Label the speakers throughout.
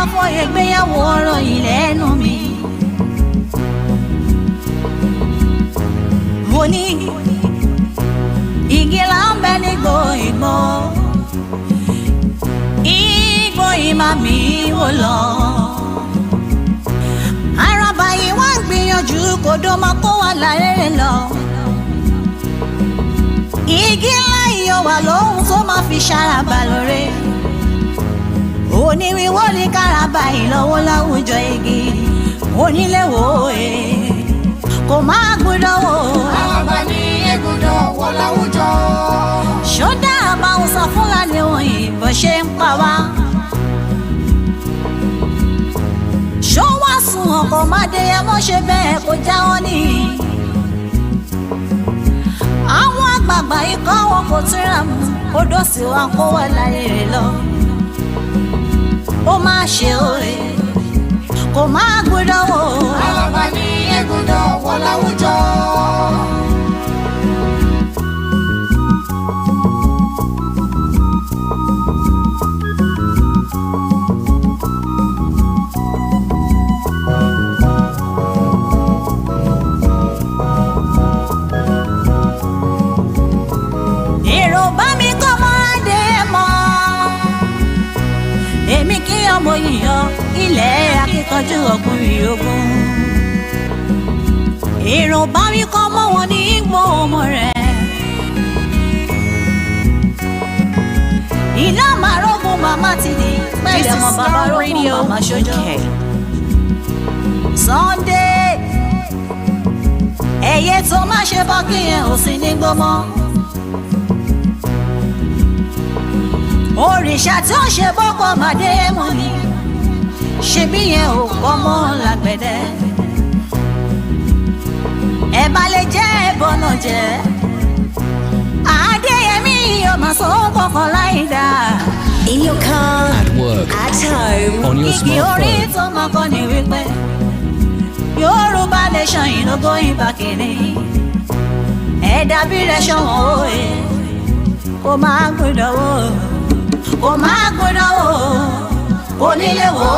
Speaker 1: Ọkọ ìgbéyàwó ọ̀rọ̀ ìlẹ́nu mi. Mo ní igi là ń bẹ nígbò ìgbò. Ìgbò ìmà mi wò lọ. Àràbà yìí wá ń gbìyànjú kò dó máa kó wà lárẹ́rẹ́ lọ. Igi ńlá yìí wà lóhun tó máa fi ṣàràbà lóore. Oníwíwó ní káràbà ìlọ́wọ́ láwùjọ igi. Onílé wo kò máa gbúdọ̀ wò.
Speaker 2: Àràbà ní egbúdọ̀ wọ láwùjọ.
Speaker 1: Ṣódà àbáwọn sọ Fúlàní wọ̀nyí bó ṣe ń pa wá. Ṣó wá sùn ọkọ̀ má dé ẹ mọ́ ṣe bẹ́ẹ̀ kó já wọn ní. Àwọn àgbààgbà ikọ̀ wọn kò túnra mú odò sí wa kó wà láyé rẹ̀ lọ. Ó máa ṣe òye kò máa gbúdọ̀ wò.
Speaker 2: Àràbà ní egbúdọ̀ wọ láwùjọ.
Speaker 1: Èrò bá mi kọ́ mọ́ dé mọ́. Èmi kí ọmọ yìnyọ ilẹ̀ akíkanjú ọkùnrin ogun. Èrò bá mi kọ́ mọ́ wọn ní ìgbò ọmọ rẹ̀. Iná màrógún màmá ti di pẹ̀lẹ́ ọmọ bàbá rógún màmá ṣojú. Sunday ẹyẹ tó má ṣe bọ́ kí yẹn ò sí ní gbọ́mọ́. Òrìṣà tí ó ṣe bọ́kọ̀ màdé mú ni ṣebí yẹn ò kọ́ mọ́ lágbẹ̀dẹ. Ẹ̀bà lè jẹ́ ẹ̀bọ̀nà jẹ́. Adéyẹmí yóò máa sọ kọ̀ọ̀kan láì dáa.
Speaker 3: In your car,
Speaker 4: at work,
Speaker 3: at home,
Speaker 4: on your
Speaker 1: Igi orí
Speaker 4: smartphone.
Speaker 1: tó máa kọ́ ni wípé Yorùbá nation yìí ló going back again. Ẹ̀dá bí rẹ̀ ṣọ̀wọ́n òye kò máa gbọ́dọ̀ wò. Kò máa gbọ́dọ̀ wò, kò nílé wò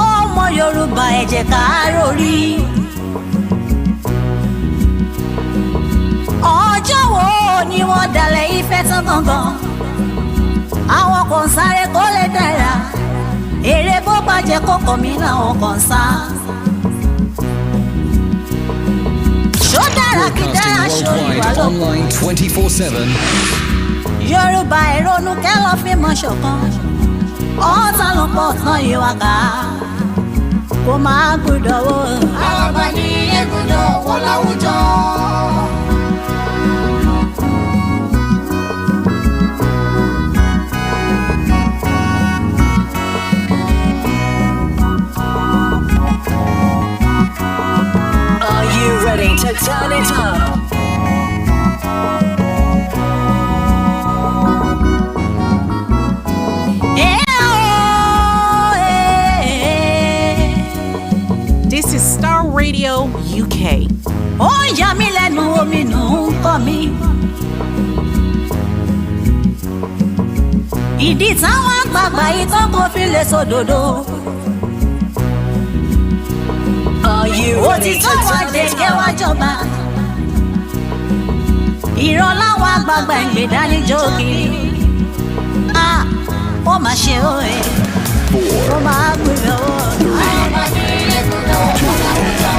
Speaker 1: Ọmọ Yorùbá ẹ jẹ́ ká rórí. Ọjọ́ wo ni wọ́n dalẹ̀ Ifẹ̀ tán gangan? Àwọn kan sáré kó lè dára. Èrè bó bàjẹ́ kókò mi làwọn kan sá. Ṣó dára kí dára ṣó ìwà
Speaker 4: Worldwide,
Speaker 1: lóko.
Speaker 4: online 24/7.
Speaker 1: Yorùbá ìrònú kẹ́lọ́ fi mọ̀ ṣọ̀kan. Ọ̀tá ló pọ̀ tán ìwà ká. Kò máa gbọ́dọ̀ wò.
Speaker 2: Àràbà ní egbúdọ̀ wọ láwùjọ.
Speaker 3: are you ready to turn it up?
Speaker 5: This is Star Radio UK.
Speaker 1: Ó yà mí lẹ́nu omi nù ń kọ́ mi. Ìdí táwọn àgbààgbà ìtàn kò fi lè sòdodo.
Speaker 3: Are you ready to
Speaker 1: Òtítọ́ wa
Speaker 3: turn
Speaker 1: dé
Speaker 3: it
Speaker 1: ké wá
Speaker 3: up?
Speaker 1: jọba. Ìran láwọn àgbààgbà ìgbè dání jókì. Ó máa ṣe òye. Ó máa gbìyànjú òye.
Speaker 2: Àràbà ní egbúdọ̀ wọ láwùjọ.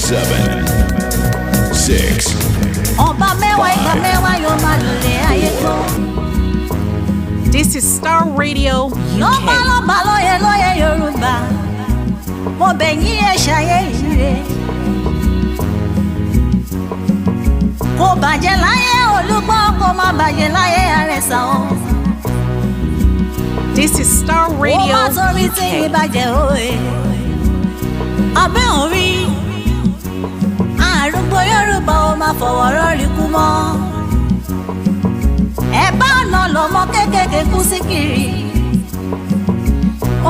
Speaker 6: 7, 6,
Speaker 1: Ọba mẹ́wàá ìgbà mẹ́wàá yóò máa lòlẹ̀ ayé tó.
Speaker 5: This is Star Radio
Speaker 1: Lọ́ba
Speaker 5: UK.
Speaker 1: lọ́ba lóye lóye Yorùbá. Mo bẹ̀ yín ẹ̀ ṣayé ìrè. Kò bàjẹ́ láyé Olúgbọ́, kò má bàjẹ́ láyé Àrẹ̀sà o.
Speaker 5: This is Star
Speaker 1: Ó
Speaker 5: Radio
Speaker 1: má torí tí
Speaker 5: UK.
Speaker 1: ìbàjẹ́ òye. Abẹ́ òrí. Àrùgbó Yorùbá ó máa fọwọ́ rọ́ọ̀rì kú mọ́. Ẹ̀bá ọ̀nà lọ́mọ kéékèèké kú sí kiri.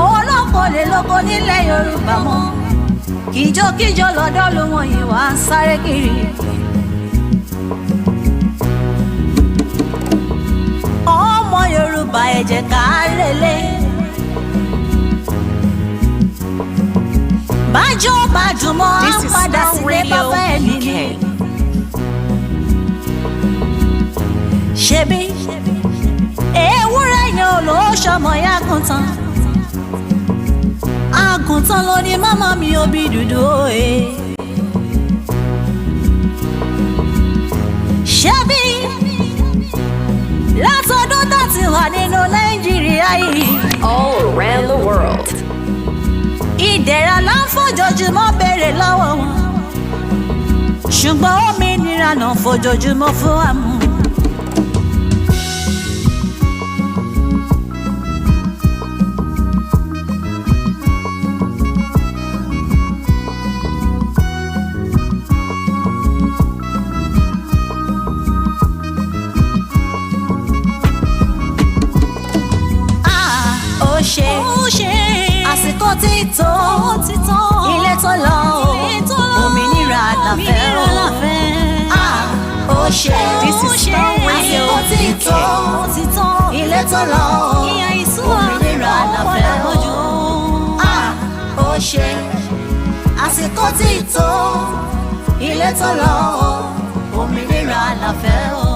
Speaker 1: Olóko lè lóko nílẹ̀ Yorùbá mọ́. Kìjokíjo lọ́dọ́ ló wọ̀n yìí wá ń sáré kiri. Ọmọ Yorùbá ẹ jẹ́ ká relé. Bájọ́ bájúmọ́ á
Speaker 5: This is
Speaker 1: padà
Speaker 5: Star
Speaker 1: sílé
Speaker 5: Radio
Speaker 1: bàbá ẹ̀
Speaker 5: UK.
Speaker 1: nìyí. Ṣebí ewúrẹ́ yẹn ò ló ṣọmọ yàgùntàn. Àgùntàn ló ní màmá mi ò bí dúdú òye. Ṣebí látọdún tá ti wà nínú Nàìjíríà yìí.
Speaker 3: All around the world.
Speaker 1: Ìdẹ̀ra là ń fojoojúmọ́ béèrè lọ́wọ́ wọn. Ṣùgbọ́n òmìnira náà fojoojúmọ́ fún wa mú. Ó ṣe àsìkò tí tó ilé tó lọ òmìnira làfẹ́ ó ṣe
Speaker 5: This is Star Radio
Speaker 1: àsìkò tí tó ilé tó lọ òmìnira làfẹ́ ó ṣe àsìkò tí tó ilé tó lọ òmìnira làfẹ́ ó.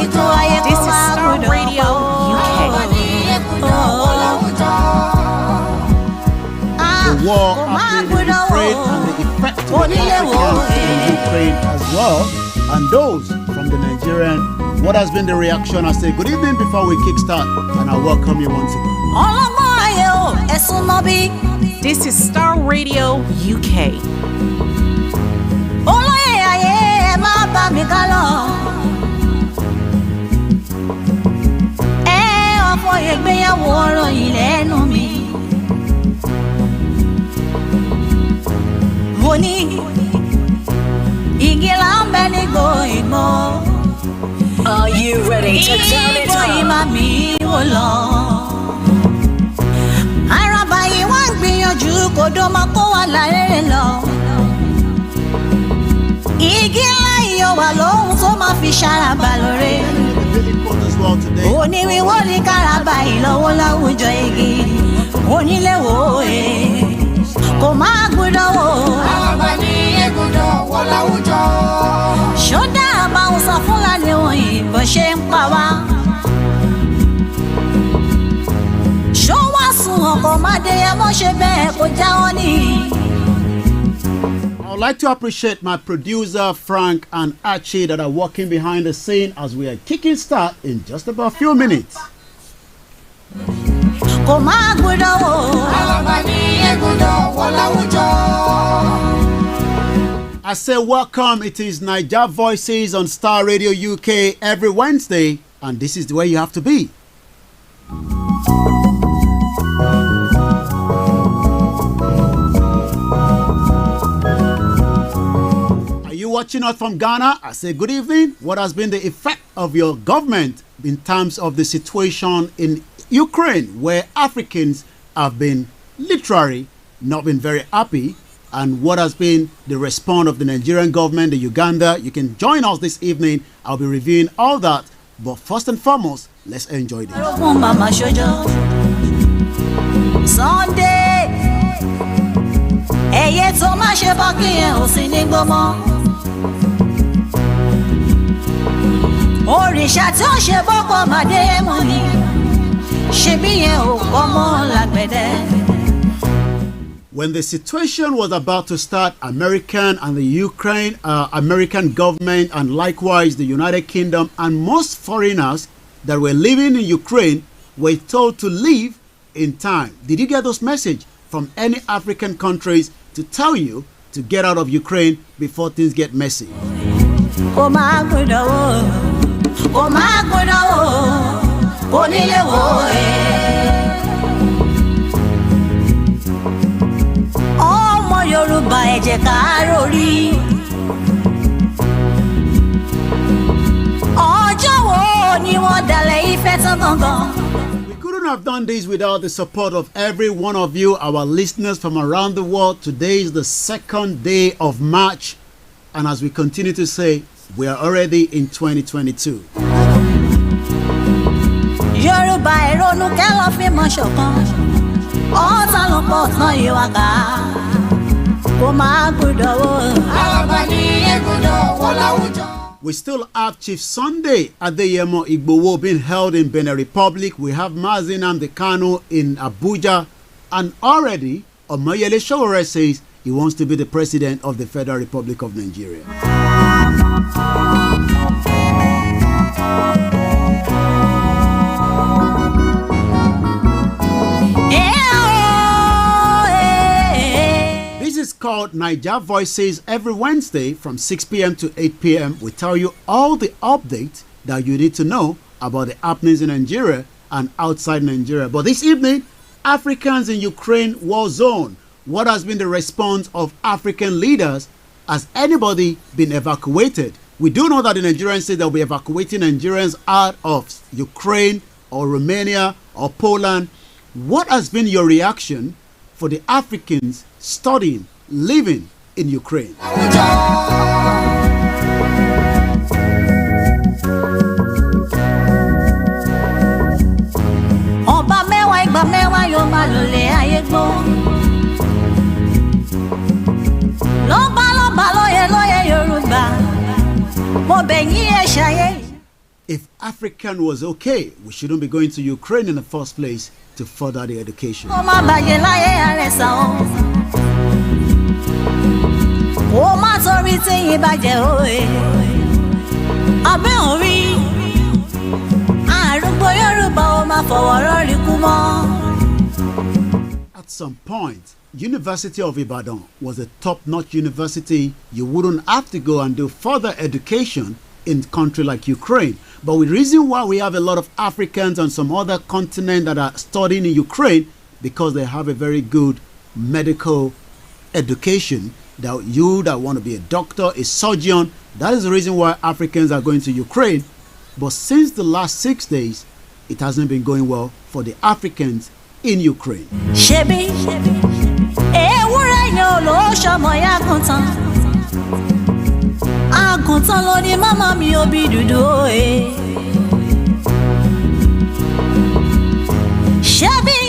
Speaker 1: Ìtò ayé
Speaker 5: This
Speaker 1: kó
Speaker 5: is
Speaker 1: máa
Speaker 5: Star
Speaker 1: gbọ́dọ̀
Speaker 5: Radio UK.
Speaker 4: The war happening in Ukraine and the effect to the Africans in Ukraine as well, and those from the Nigerian. What has been the reaction? I say good evening before we kickstart, and I welcome you once again.
Speaker 1: ọlọ́mọ ayé o ẹ̀sùn mọ́ bí.
Speaker 5: This is Star Radio UK.
Speaker 1: olóyè ayé ẹ má bá mi ká lọ. ẹ ọ̀pọ̀ ìgbéyàwó ọ̀rọ̀ yìí lẹ́nu mi. mo ní igi là ń bẹ nígbò ìgbò.
Speaker 3: Are you ready to turn it
Speaker 1: ìgbò yìí
Speaker 3: up?
Speaker 1: má mi wò lọ. àràbà yìí wá ń gbìyànjú kò dó máa kó wà lárẹ́rẹ́ lọ. igi ńlá yìí wà lóhun tó máa fi ṣàràbà lóore.
Speaker 4: The daily quote as well today.
Speaker 1: oníwíwó ní káràbà ìlọ́wọ́ láwùjọ igi onílé wò ó kò máa gbúdọ̀ wò ó.
Speaker 2: Àràbà ní ègùdọ̀ wọ láwùjọ.
Speaker 1: ṣódà àbáwọn sọ fúlàní wọ̀nyí bó ṣe ń pa wá. ṣó wá sùn ọkọ̀ mádéyẹ mọ́ ṣe bẹ́ẹ̀ kó jáwọ́ ní.
Speaker 4: I would like to appreciate my producer Frank and Archie that are working behind the scene as we are kicking start in just about a few minutes.
Speaker 1: kò máa gbúdọ̀ wò ó.
Speaker 2: Àràbà ní ègùdọ̀ wọ láwùjọ.
Speaker 4: I say welcome. It is Niger Voices on Star Radio UK every Wednesday, and this is the way you have to be. Are you watching us from Ghana? I say good evening. What has been the effect of your government in terms of the situation in Ukraine, where Africans have been literally not been very happy? And what has been the response of the Nigerian government, the Uganda? You can join us this evening. I'll be reviewing all that. But first and foremost, let's enjoy this.
Speaker 1: fún màmá ṣojo. Sunday ẹyẹ tó má ṣe bọ́ kí ẹ ò sí ní gbọ́mọ́. òrìṣà tí ó ṣe bọ́kọ̀ màdé mọ́ ni ṣebí yẹn ò kọ́ mọ́ lágbẹ̀dẹ.
Speaker 4: When the situation was about to start, American and the American government and likewise the United Kingdom and most foreigners that were living in Ukraine were told to leave in time. Did you get those messages from any African countries to tell you to get out of Ukraine before things get messy?
Speaker 1: kò máa gbọ́dọ̀ wò ó kò máa gbọ́dọ̀ wò ó kò nílé wò ó. ọmọ Yorùbá ẹ jẹ́ ká rórí. ọjọ́ wo ni wọ́n dalẹ̀ Ifẹ̀ tán gangan.
Speaker 4: We couldn't couldn't have done this without the support of every one of you, our listeners from around the world. Today is the second day of March, and as we continue to say, we are already in 2022.
Speaker 1: Yorùbá ìrònú kẹ́lọ́ fi mọ̀ ṣọ̀kan ọ̀tá ló pọ̀ tán yìí wá ká kó máa gbọ́dọ̀ wò.
Speaker 2: Àràbà ní ẹ̀gúndọ̀ wọ láwùjọ.
Speaker 4: We still have Chief Sunday Adeyemo Igboho being held in Benin Republic. We have Mazi Nnamdi Kanu in Abuja, and already Omoyele Sowore says he wants to be the president of the Federal Republic of Nigeria. This is called Naija Voices. Every Wednesday from 6 p.m. to 8 p.m. we tell you all the updates that you need to know about the happenings in Nigeria and outside Nigeria. But this evening, Africans in Ukraine war zone. What has been the response of African leaders? Has anybody been evacuated? We do know that the Nigerians say they'll be evacuating Nigerians out of Ukraine or Romania or Poland. What has been your reaction for the Africans studying, living in Ukraine?
Speaker 1: Ọba mẹ́wàá ìgbà mẹ́wàá yóò máa lòlẹ̀ ayé gbó. Lọ́ba lóye Yorùbá, mo bẹ̀ yín ẹ ṣayé.
Speaker 4: If African was okay, we shouldn't be going to Ukraine in the first place to further their education.
Speaker 1: Kó má bàjẹ́ láyé àrẹ̀sà o. Kó má torí téyín bàjẹ́ òye. Abẹ́ orí àrùgbó Yorùbá ó máa fọwọ́ rọ́ọ̀rì kú mọ́.
Speaker 4: At some point, University of Ibadan was a top-notch university. You wouldn't have to go and do further education in a country like Ukraine. But the reason why we have a lot of Africans on some other continent that are studying in Ukraine, because they have a very good medical education. That you that want to be a doctor, a surgeon, that is the reason why Africans are going to Ukraine. But since the last 6 days, it hasn't been going well for the Africans in Ukraine.
Speaker 1: Ṣebí ewúrẹ́ yẹn ò ló ṣọmọ ya àgùntàn. Àgùntàn ló ní màmá mi ò bí dúdú òye. Ṣebí.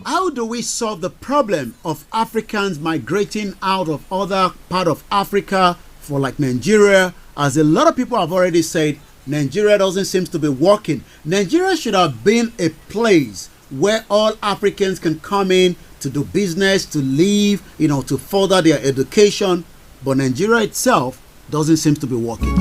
Speaker 4: How do we solve the problem of Africans migrating out of other part of Africa for like Nigeria? As a lot of people have already said, Nigeria doesn't seem to be working. Nigeria should have been a place where all Africans can come in to do business, to live, to further their education. But Nigeria itself doesn't seem to be working.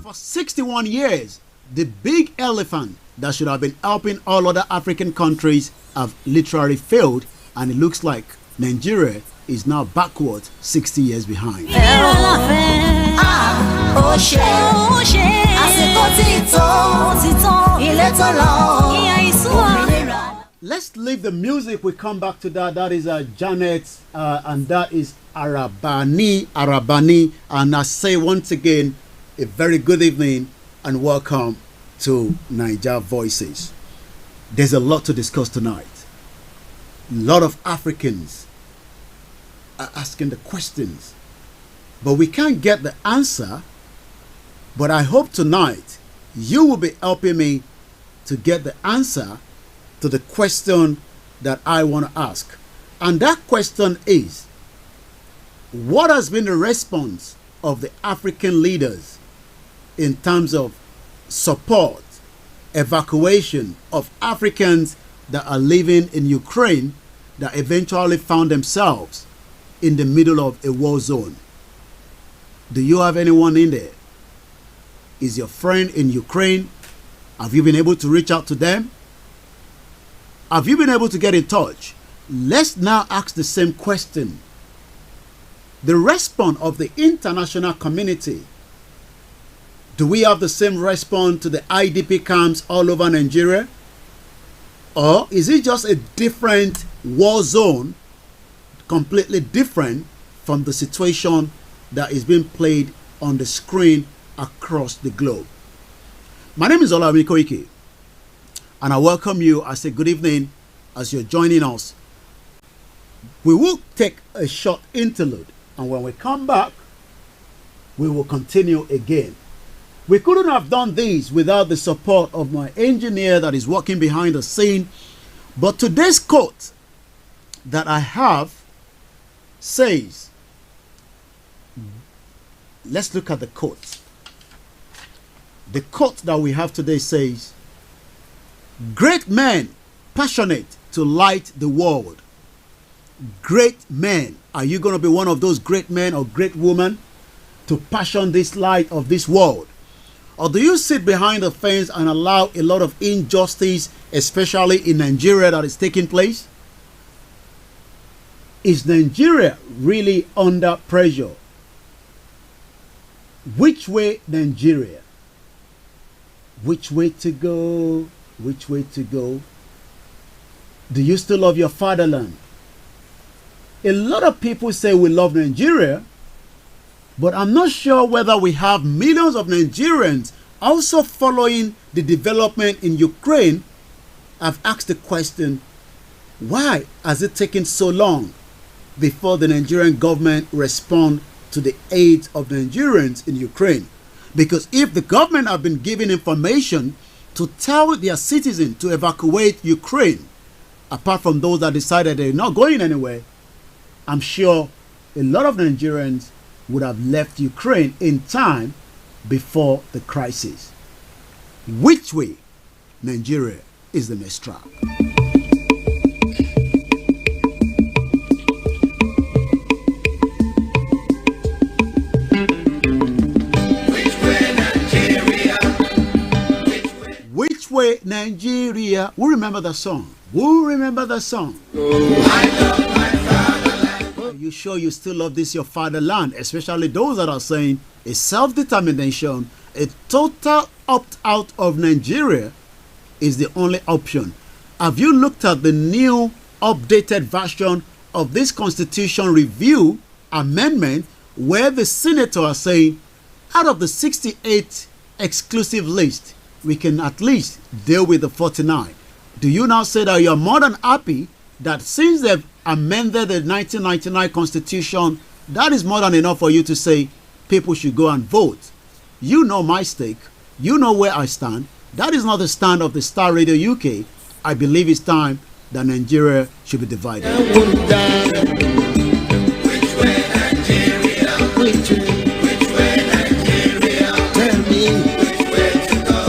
Speaker 4: For 61 years, the big elephant that should have been helping all other African countries have literally failed, and it looks like Nigeria is now backward 60 years behind. Let's leave the music. We come back to that. That is Janet, and that is Arabani. And I say once again, a very good evening and welcome to Naija Voices. There's a lot to discuss tonight. A lot of Africans are asking the questions, but we can't get the answer. But I hope tonight you will be helping me to get the answer to the question that I want to ask. And that question is, what has been the response of the African leaders in terms of support, evacuation of Africans that are living in Ukraine that eventually found themselves in the middle of a war zone? Do you have anyone in there? Is your friend in Ukraine? Have you been able to reach out to them? Have you been able to get in touch? Let's now ask the same question. The response of the international community. Do we have the same response to the IDP camps all over Nigeria? Or is it just a different war zone, completely different from the situation that is being played on the screen across the globe. My name is Olayomi Koiki, and I welcome you. I say good evening as you're joining us. We will take a short interlude, and when we come back, we will continue again. We couldn't have done this without the support of my engineer that is working behind the scene. But today's quote that I have says, let's look at the quote. The quote that we have today says, great men passionate to light the world. Great men. Are you going to be one of those great men or great women to passion this light of this world? Or do you sit behind the fence and allow a lot of injustice, especially in Nigeria, that is taking place? Is Nigeria really under pressure? Which way Nigeria? Which way to go? Which way to go? Do you still love your fatherland? A lot of people say we love Nigeria, but I'm not sure whether we have millions of Nigerians also following the development in Ukraine. I've asked the question, why has it taken so long before the Nigerian government respond to the aid of Nigerians in Ukraine? Because if the government have been given information to tell their citizens to evacuate Ukraine, apart from those that decided they're not going anywhere, I'm sure a lot of Nigerians would have left Ukraine in time before the crisis. Which way Nigeria is the next track? Which way Nigeria? Who remember the song? Who remember the song? Are you sure you still love this your fatherland? Especially those that are saying a self-determination, a total opt-out of Nigeria is the only option. Have you looked at the new updated version of this constitution review amendment where the senator are saying out of the 68 exclusive list, we can at least deal with the 49? Do you now say that you're more than happy that since they've amended the 1999 constitution, that is more than enough for you to say people should go and vote? You know my stake. You know where I stand. That is not the stand of the Star Radio UK. I believe it's time that Nigeria should be divided.
Speaker 2: Which way Nigeria? Which way Nigeria? Tell me which way to go.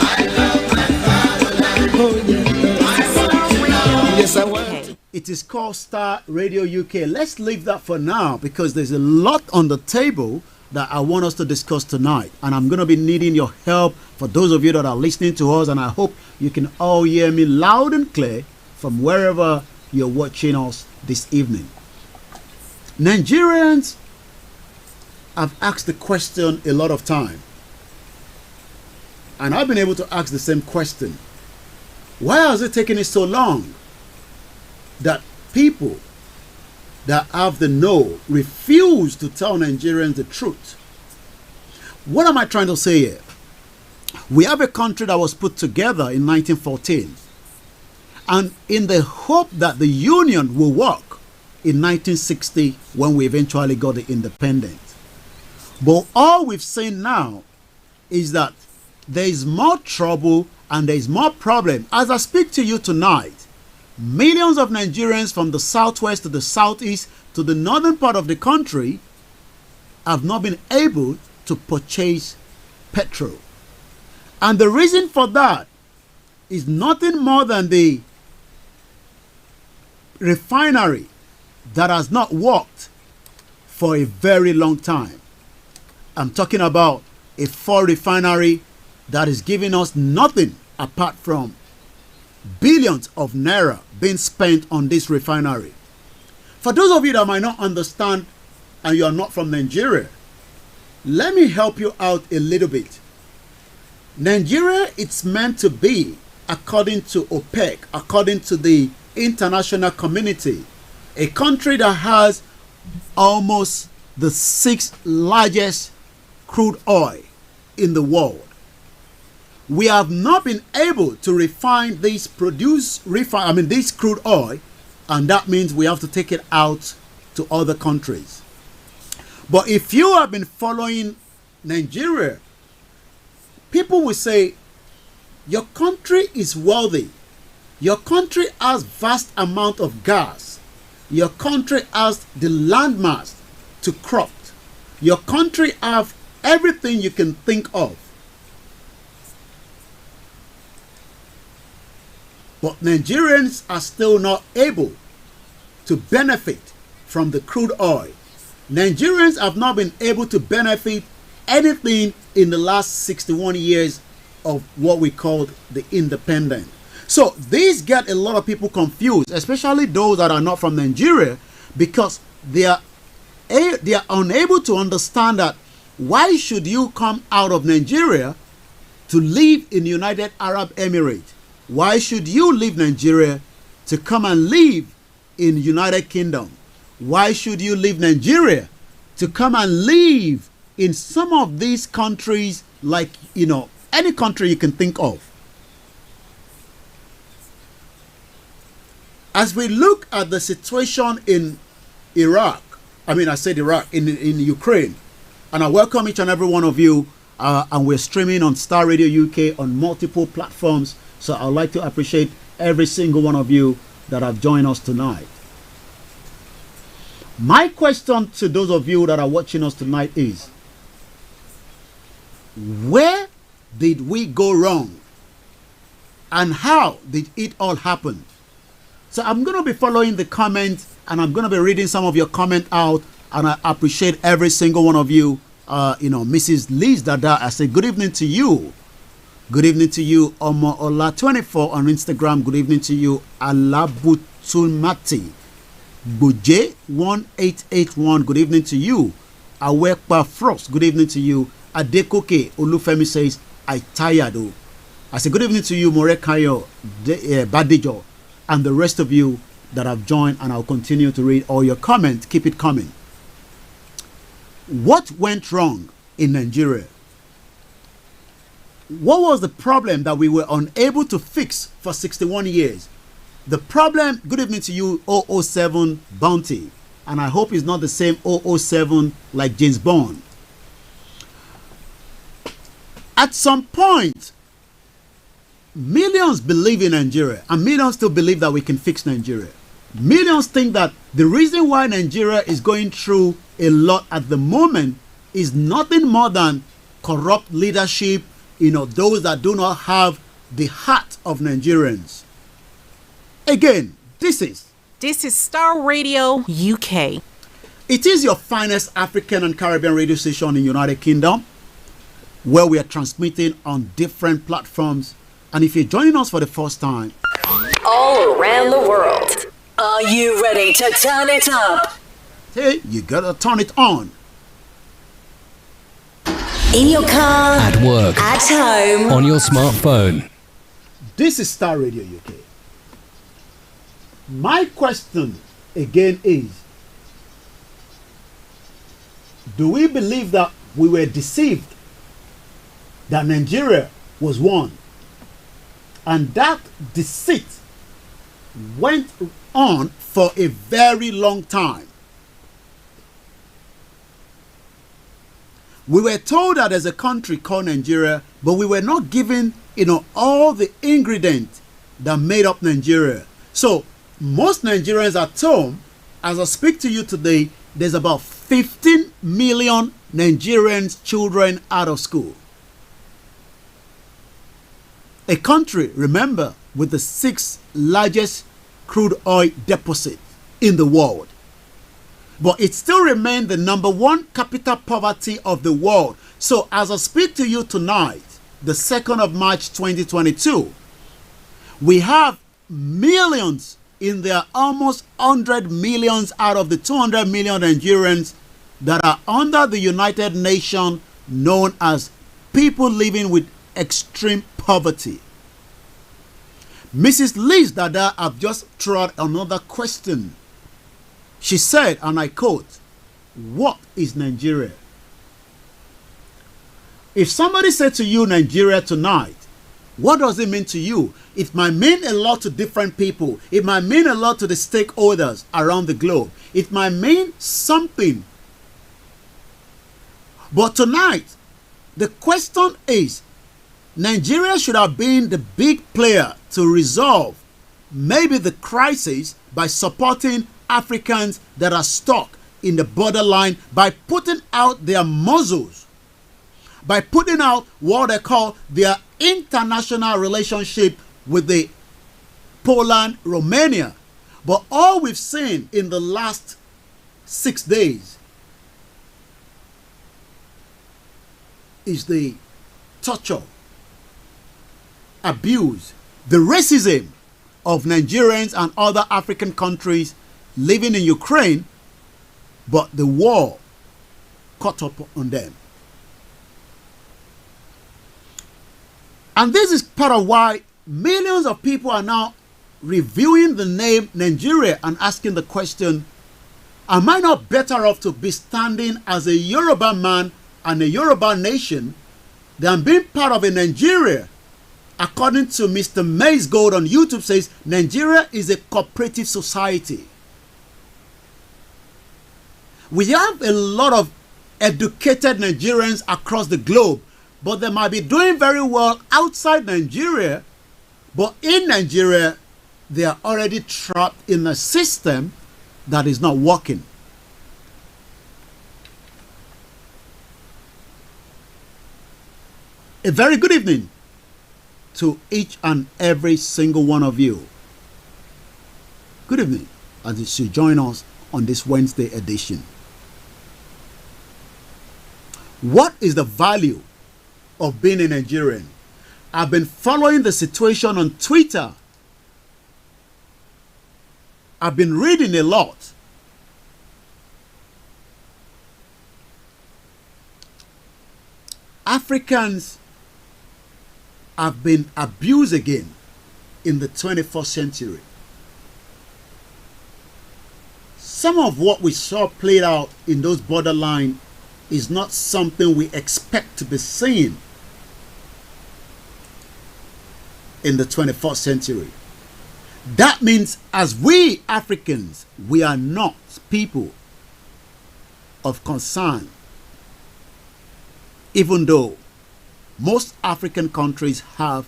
Speaker 2: I love my fatherland. Oh yeah. I want to know. Yes, I want.
Speaker 4: It is called Star Radio UK. Let's leave that for now because there's a lot on the table that I want us to discuss tonight. And I'm going to be needing your help for those of you that are listening to us. And I hope you can all hear me loud and clear from wherever you're watching us this evening. Nigerians have asked the question a lot of time. And I've been able to ask the same question. Why has it taken it so long that people that have the know refuse to tell Nigerians the truth? What am I trying to say here? We have a country that was put together in 1914, and in the hope that the union will work in 1960 when we eventually got the independence. But all we've seen now is that there is more trouble and there is more problem. As I speak to you tonight, millions of Nigerians from the southwest to the southeast to the northern part of the country have not been able to purchase petrol. And the reason for that is nothing more than the refinery that has not worked for a very long time. I'm talking about a Ford refinery that is giving us nothing apart from billions of naira being spent on this refinery. For those of you that might not understand and you are not from Nigeria, let me help you out a little bit. Nigeria, it's meant to be, according to OPEC, according to the international community, a country that has almost the sixth largest crude oil in the world. We have not been able to refine this this crude oil, and that means we have to take it out to other countries. But if you have been following Nigeria, people will say, your country is wealthy. Your country has vast amount of gas. Your country has the landmass to crop. Your country have everything you can think of. But Nigerians are still not able to benefit from the crude oil. Nigerians have not been able to benefit anything in the last 61 years of what we called the independence. So these get a lot of people confused, especially those that are not from Nigeria, because they are unable to understand that why should you come out of Nigeria to live in United Arab Emirates? Why should you leave Nigeria to come and live in United Kingdom? Why should you leave Nigeria to come and live in some of these countries, like, any country you can think of? As we look at the situation in Iraq, in Ukraine, and I welcome each and every one of you, and we're streaming on Star Radio UK on multiple platforms, so I'd like to appreciate every single one of you that have joined us tonight. My question to those of you that are watching us tonight is, where did we go wrong? And how did it all happen? So I'm going to be following the comments, and I'm going to be reading some of your comment out, and I appreciate every single one of you. Mrs. Liz Dada, I say good evening to you. Good evening to you, Omo Ola24 on Instagram. Good evening to you, Alabutumati. Buje 1881. Good evening to you. Awekpa Frost. Good evening to you. Adekoke Olufemi says, I tired. I say good evening to you, Morekayo Badijo, and the rest of you that have joined, and I'll continue to read all your comments. Keep it coming. What went wrong in Nigeria? What was the problem that we were unable to fix for 61 years? The problem, good evening to you, 007 Bounty, and I hope it's not the same 007 like James Bond. At some point, millions believe in Nigeria, and millions still believe that we can fix Nigeria. Millions think that the reason why Nigeria is going through a lot at the moment is nothing more than corrupt leadership, those that do not have the heart of Nigerians. Again, this is
Speaker 5: Star Radio UK.
Speaker 4: It is your finest African and Caribbean radio station in the United Kingdom, where we are transmitting on different platforms. And if you're joining us for the first time,
Speaker 3: all around the world, are you ready to turn it up?
Speaker 4: Hey, you gotta turn it on.
Speaker 3: In your car,
Speaker 7: at work,
Speaker 3: at home,
Speaker 7: on your smartphone.
Speaker 4: This is Star Radio UK. My question again is, do we believe that we were deceived, that Nigeria was won, and that deceit went on for a very long time? We were told that there's a country called Nigeria, but we were not given, all the ingredients that made up Nigeria. So most Nigerians at home, as I speak to you today, there's about 15 million Nigerians children out of school. A country, remember, with the sixth largest crude oil deposit in the world. But it still remains the number one capital poverty of the world. So as I speak to you tonight, the 2nd of March 2022, we have millions in there, almost 100 millions out of the 200 million Nigerians that are under the United Nations known as people living with extreme poverty. Mrs. Liz Dada have just thrown another question. She said, and I quote, What is Nigeria? If somebody said to you Nigeria tonight, what does it mean to you? It might mean a lot to different people. It might mean a lot to the stakeholders around the globe. It might mean something. But tonight, the question is, Nigeria should have been the big player to resolve maybe the crisis by supporting Africans that are stuck in the borderline, by putting out their muzzles, by putting out what they call their international relationship with the Poland, Romania. But all we've seen in the last 6 days is the torture, abuse, the racism of Nigerians and other African countries living in Ukraine, but the war caught up on them. And this is part of why millions of people are now reviewing the name Nigeria and asking the question, am I not better off to be standing as a Yoruba man and a Yoruba nation than being part of a Nigeria? According to Mr. Maze Gold on YouTube says, Nigeria is a cooperative society. We have a lot of educated Nigerians across the globe, but they might be doing very well outside Nigeria, but in Nigeria, they are already trapped in a system that is not working. A very good evening to each and every single one of you. Good evening, as you join us on this Wednesday edition. What is the value of being a Nigerian? I've been following the situation on Twitter. I've been reading a lot. Africans have been abused again in the 21st century. Some of what we saw played out in those borderline is not something we expect to be seen in the 21st century. That means as we Africans, we are not people of concern, even though most African countries have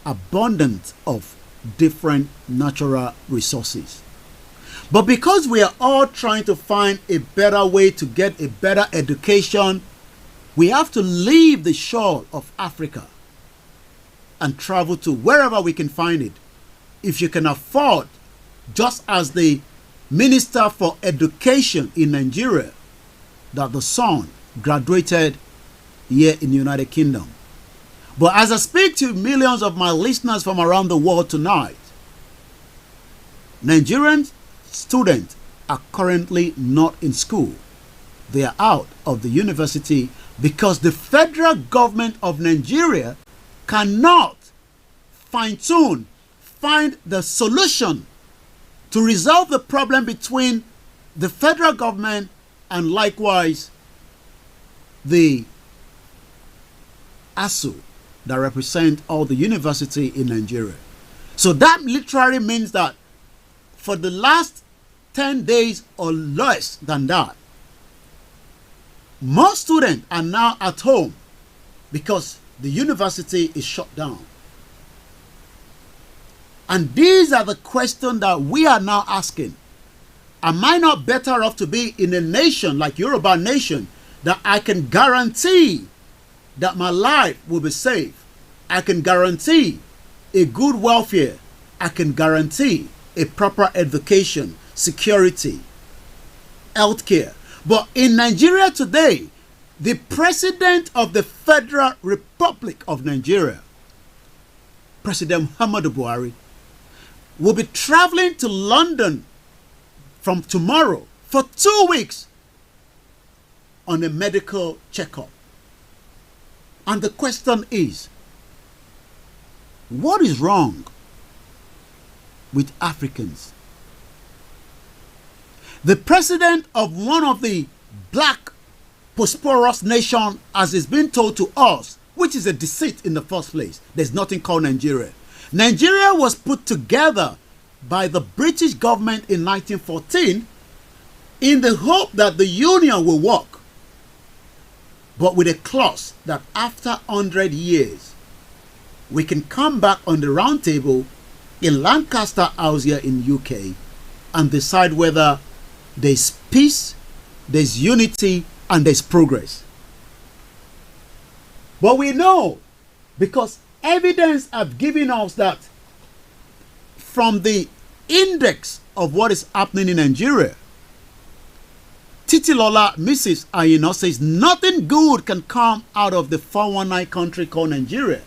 Speaker 4: abundance of different natural resources. But because we are all trying to find a better way to get a better education, we have to leave the shore of Africa and travel to wherever we can find it. If you can afford, just as the Minister for Education in Nigeria, that the son graduated here in the United Kingdom. But as I speak to millions of my listeners from around the world tonight, Nigerian students are currently not in school. They are out of the university because the federal government of Nigeria cannot find the solution to resolve the problem between the federal government and likewise the ASU that represent all the university in Nigeria. So that literally means that for the last 10 days or less than that, most students are now at home because the university is shut down. And these are the questions that we are now asking. Am I not better off to be in a nation like Yoruba nation that I can guarantee that my life will be safe? I can guarantee a good welfare. I can guarantee a proper education, security, healthcare. But in Nigeria today, the president of the Federal Republic of Nigeria, President Muhammadu Buhari, will be traveling to London from tomorrow for 2 weeks on a medical checkup. And the question is, what is wrong with Africans? The president of one of the black prosperous nation, as is being told to us, which is a deceit in the first place. There's nothing called Nigeria. Nigeria was put together by the British government in 1914 in the hope that the union will work, but with a clause that after 100 years, we can come back on the round table in Lancaster House here in UK and decide whether there's peace, there's unity, and there's progress. But we know, because evidence have given us that from the index of what is happening in Nigeria, Titilola, Mrs. Ayino, says nothing good can come out of the 419 country called Nigeria.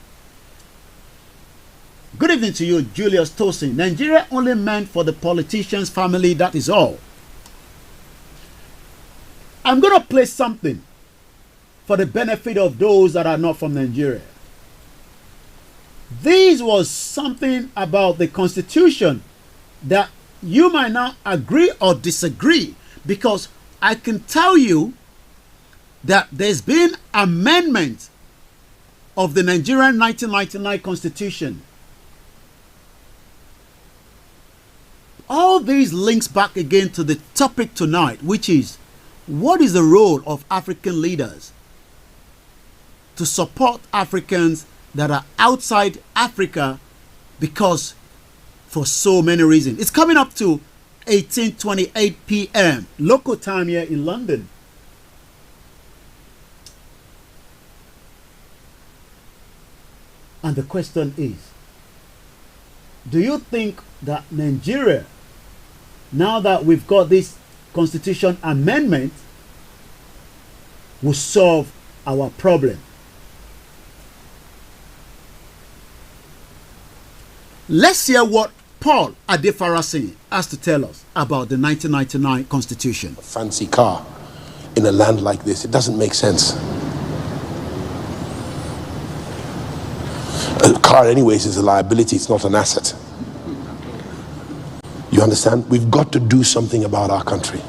Speaker 4: Good evening to you, Julius Tosin. Nigeria only meant for the politician's family, that is all. I'm going to play something for the benefit of those that are not from Nigeria. This was something about the Constitution that you might not agree or disagree, because I can tell you that there's been amendment of the Nigerian 1999 Constitution. All these links back again to the topic tonight, which is, what is the role of African leaders to support Africans that are outside Africa, because for so many reasons. It's coming up to 18:28 p.m. local time here in London. And the question is, do you think that Nigeria, now that we've got this constitution amendment, will solve our problem? Let's hear what Paul Adefarasi has to tell us about the 1999 Constitution.
Speaker 7: A fancy car in a land like this, it doesn't make sense. A car anyways is a liability, it's not an asset. You understand? We've got to do something about our country.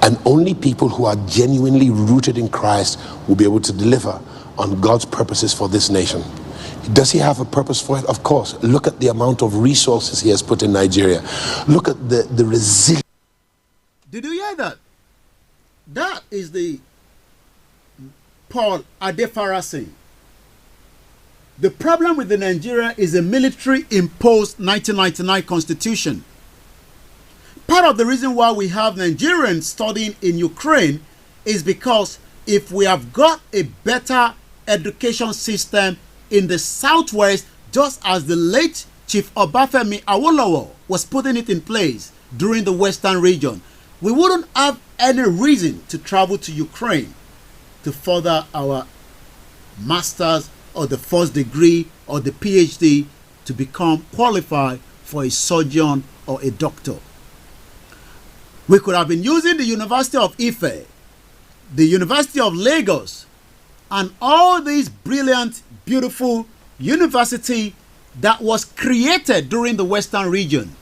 Speaker 7: And only people who are genuinely rooted in Christ will be able to deliver on God's purposes for this nation. Does he have a purpose for it? Of course. Look at the amount of resources he has put in Nigeria. Look at the resilience.
Speaker 4: Did you hear that? That is the Paul Adefarasi. The problem with the Nigeria is a military-imposed 1999 Constitution. Part of the reason why we have Nigerians studying in Ukraine is because if we have got a better education system in the southwest, just as the late Chief Obafemi Awolowo was putting it in place during the western region, we wouldn't have any reason to travel to Ukraine to further our master's or the first degree or the PhD to become qualified for a surgeon or a doctor. We could have been using the University of Ife, the University of Lagos, and all these brilliant, beautiful university that was created during the western region.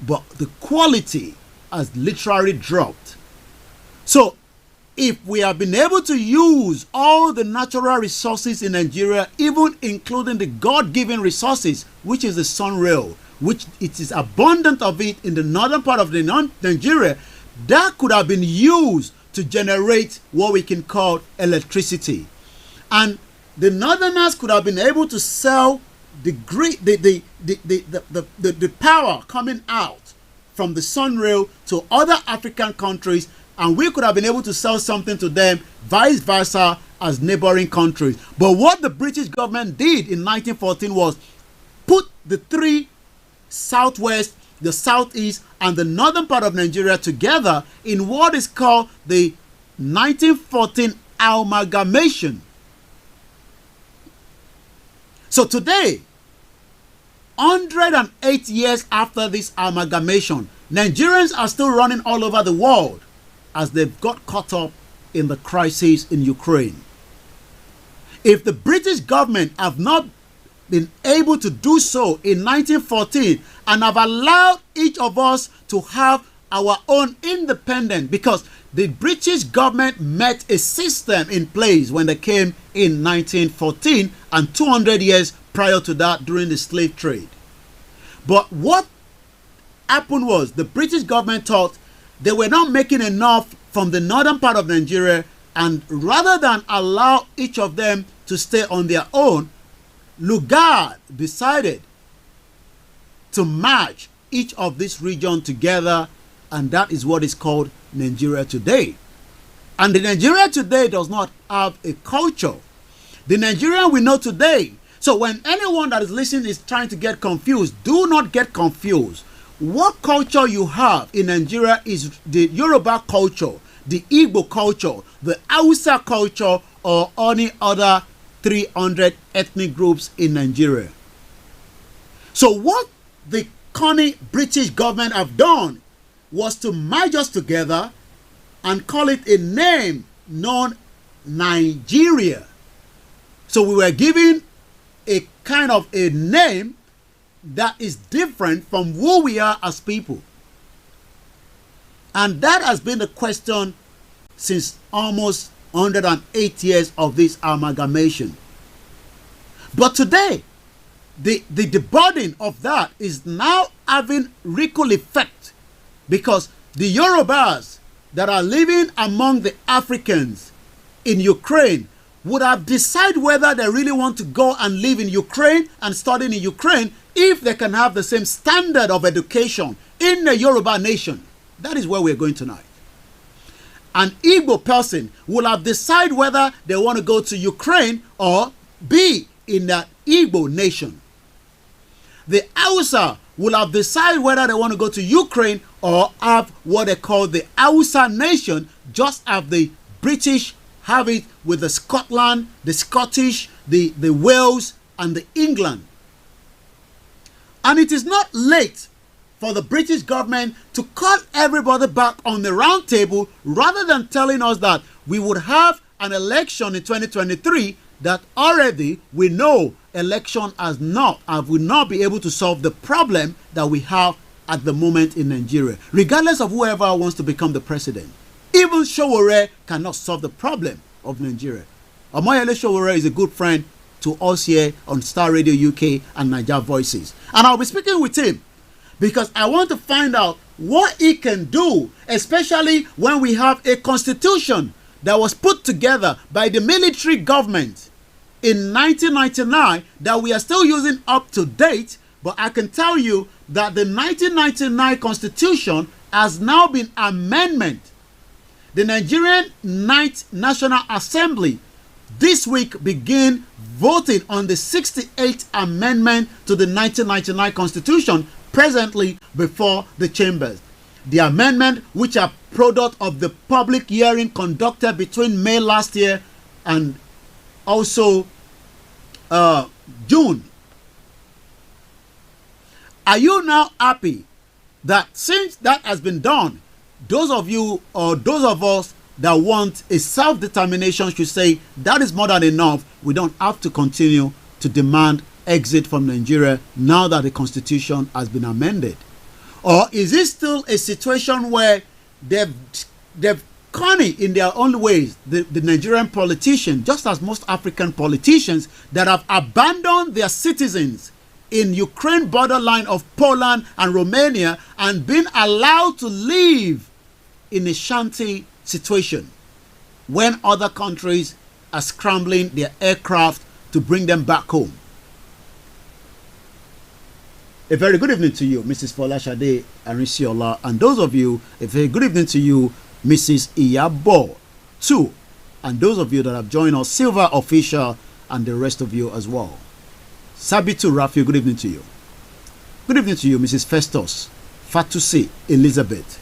Speaker 4: But the quality has literally dropped. So, if we have been able to use all the natural resources in Nigeria, even including the God-given resources, which is the sun rail, which it is abundant of it in the northern part of the Nigeria, that could have been used to generate what we can call electricity. And the northerners could have been able to sell the power coming out from the sun rail to other African countries, and we could have been able to sell something to them, vice versa, as neighboring countries. But what the British government did in 1914 was put the three southwest, the southeast, and the northern part of Nigeria together in what is called the 1914 amalgamation. So today, 108 years after this amalgamation, Nigerians are still running all over the world as they've got caught up in the crisis in Ukraine. If the British government have not been able to do so in 1914 and have allowed each of us to have our own independence, because the British government met a system in place when they came in 1914 and 200 years prior to that during the slave trade. But what happened was the British government thought they were not making enough from the northern part of Nigeria, and rather than allow each of them to stay on their own, Lugard decided to merge each of these regions together, and that is what is called Nigeria today. And the Nigeria today does not have a culture. The Nigerian we know today. So when anyone that is listening is trying to get confused, do not get confused. What culture you have in Nigeria is the Yoruba culture, the Igbo culture, the Hausa culture, or any other 300 ethnic groups in Nigeria. So what the cunning British government have done was to merge us together and call it a name known Nigeria. So we were given a kind of a name that is different from who we are as people. And that has been the question since almost 108 years of this amalgamation. But today, the burden of that is now having ripple effect, because the Yorubas that are living among the Africans in Ukraine would have decided whether they really want to go and live in Ukraine and study in Ukraine if they can have the same standard of education in the Yoruba nation. That is where we're going tonight. An Igbo person will have decided whether they want to go to Ukraine or be in the Igbo nation. The Hausa will have decided whether they want to go to Ukraine or have what they call the Hausa nation, just as the British have it with the Scotland, the Scottish, the Wales, and the England. And it is not late for the British government to call everybody back on the round table, rather than telling us that we would have an election in 2023 that already we know election will not be able to solve the problem that we have at the moment in Nigeria, regardless of whoever wants to become the president. Even Sowore cannot solve the problem of Nigeria. Omoyele Sowore is a good friend to us here on Star Radio UK and Niger Voices. And I'll be speaking with him because I want to find out what he can do, especially when we have a constitution that was put together by the military government in 1999 that we are still using up to date. But I can tell you that the 1999 constitution has now been amended. The Nigerian Ninth National Assembly this week begin voting on the 68th amendment to the 1999 constitution, presently before the chambers. The amendment, which are product of the public hearing conducted between May last year and also June. Are you now happy that since that has been done, those of you or those of us that want a self-determination should say that is more than enough? We don't have to continue to demand exit from Nigeria now that the constitution has been amended? Or is it still a situation where they've cunning in their own ways, the Nigerian politicians, just as most African politicians that have abandoned their citizens in Ukraine borderline of Poland and Romania and been allowed to live in a shanty situation when other countries are scrambling their aircraft to bring them back home? A very good evening to you, Mrs. Folashade Arisiola, and those of you, a very good evening to you, Mrs. Iyabo, too, and those of you that have joined us, Silver Official, and the rest of you as well. Sabitu Rafi, good evening to you. Good evening to you, Mrs. Festus, Fatusi Elizabeth.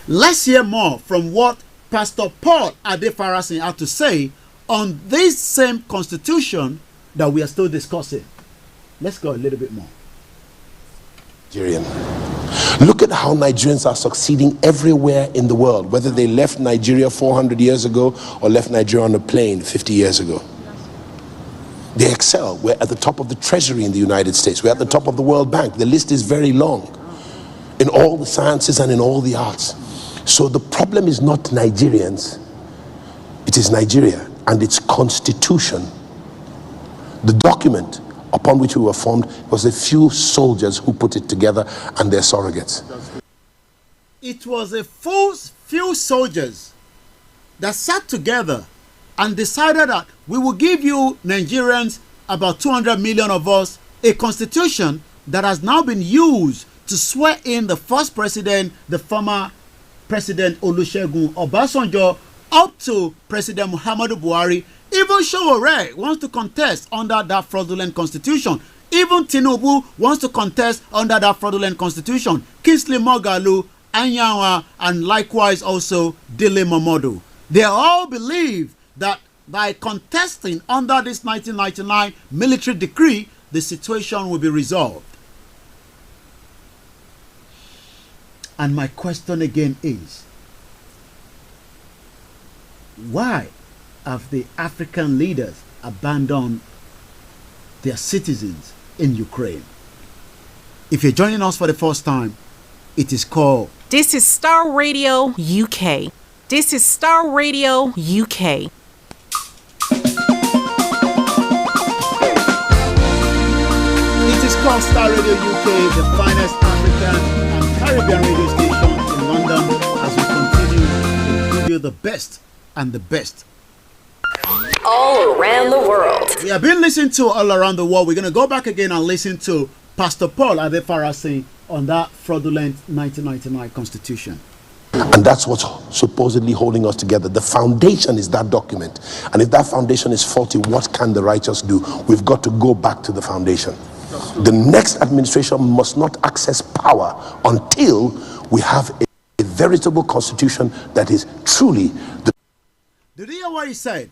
Speaker 4: Let's hear more from what Pastor Paul Adefarasin had to say on this same constitution that we are still discussing. Let's go a little bit more.
Speaker 7: Nigerian. Look at how Nigerians are succeeding everywhere in the world, whether they left Nigeria 400 years ago or left Nigeria on a plane 50 years ago. They excel. We're at the top of the treasury in the United States. We're at the top of the World Bank. The list is very long. in all the sciences and in all the arts. So the problem is not Nigerians, it is Nigeria and its constitution. The document upon which we were formed was a few soldiers who put it together and their surrogates.
Speaker 4: It was a few soldiers that sat together and decided that we will give you Nigerians, about 200 million of us, a constitution that has now been used to swear in the first president, the former President Olusegun Obasanjo, up to President Muhammadu Buhari. Even Sowore wants to contest under that fraudulent constitution. Even Tinubu wants to contest under that fraudulent constitution. Kingsley Moghalu, Anyanwa, and likewise also Dele Momodu. They all believe that by contesting under this 1999 military decree, the situation will be resolved. And my question again is, why have the African leaders abandoned their citizens in Ukraine? If you're joining us for the first time, it is called
Speaker 5: This is Star Radio UK. This is Star Radio UK.
Speaker 4: It is called Star Radio UK, the finest African and Caribbean radio station in London, as we continue to give you the best and the best.
Speaker 3: All around the world.
Speaker 4: We have been listening to all around the world. We're going to go back again and listen to Pastor Paul Adefarasi on that fraudulent 1999 constitution.
Speaker 7: And that's what's supposedly holding us together. The foundation is that document. And if that foundation is faulty, what can the righteous do? We've got to go back to the foundation. The next administration must not access power until we have a veritable constitution that is truly the...
Speaker 4: Did you hear what he said?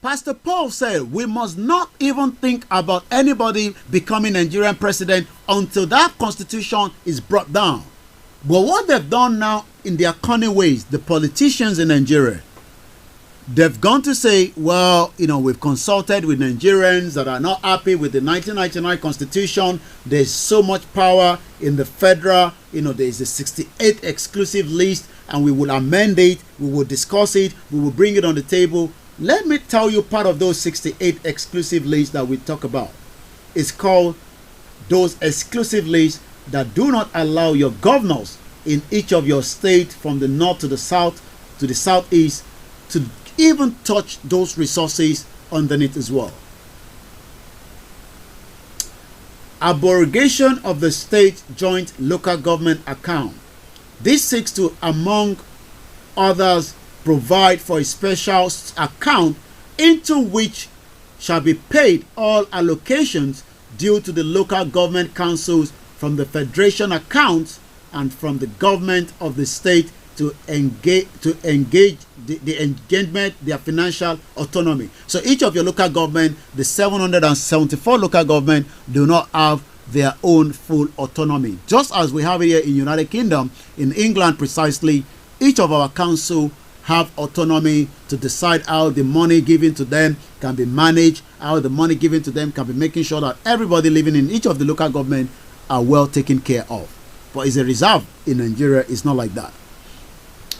Speaker 4: Pastor Paul said we must not even think about anybody becoming Nigerian president until that constitution is brought down. But what they've done now in their cunning ways, the politicians in Nigeria, they've gone to say, well, we've consulted with Nigerians that are not happy with the 1999 constitution. There's so much power in the federal, there's a 68 exclusive list, and we will amend it, we will discuss it, we will bring it on the table. Let me tell you part of those 68 exclusive lists that we talk about. It's called those exclusive lists that do not allow your governors in each of your states, from the north to the south to the southeast, to even touch those resources underneath as well. Abrogation of the state joint local government account. This seeks to, among others, provide for a special account into which shall be paid all allocations due to the local government councils from the federation accounts and from the government of the state to engage the engagement, their financial autonomy. So each of your local government, the 774 local government, do not have their own full autonomy. Just as we have it here in United Kingdom, in England precisely, each of our council have autonomy to decide how the money given to them can be managed, how the money given to them can be making sure that everybody living in each of the local government are well taken care of. But it's a reserve in Nigeria. It's not like that.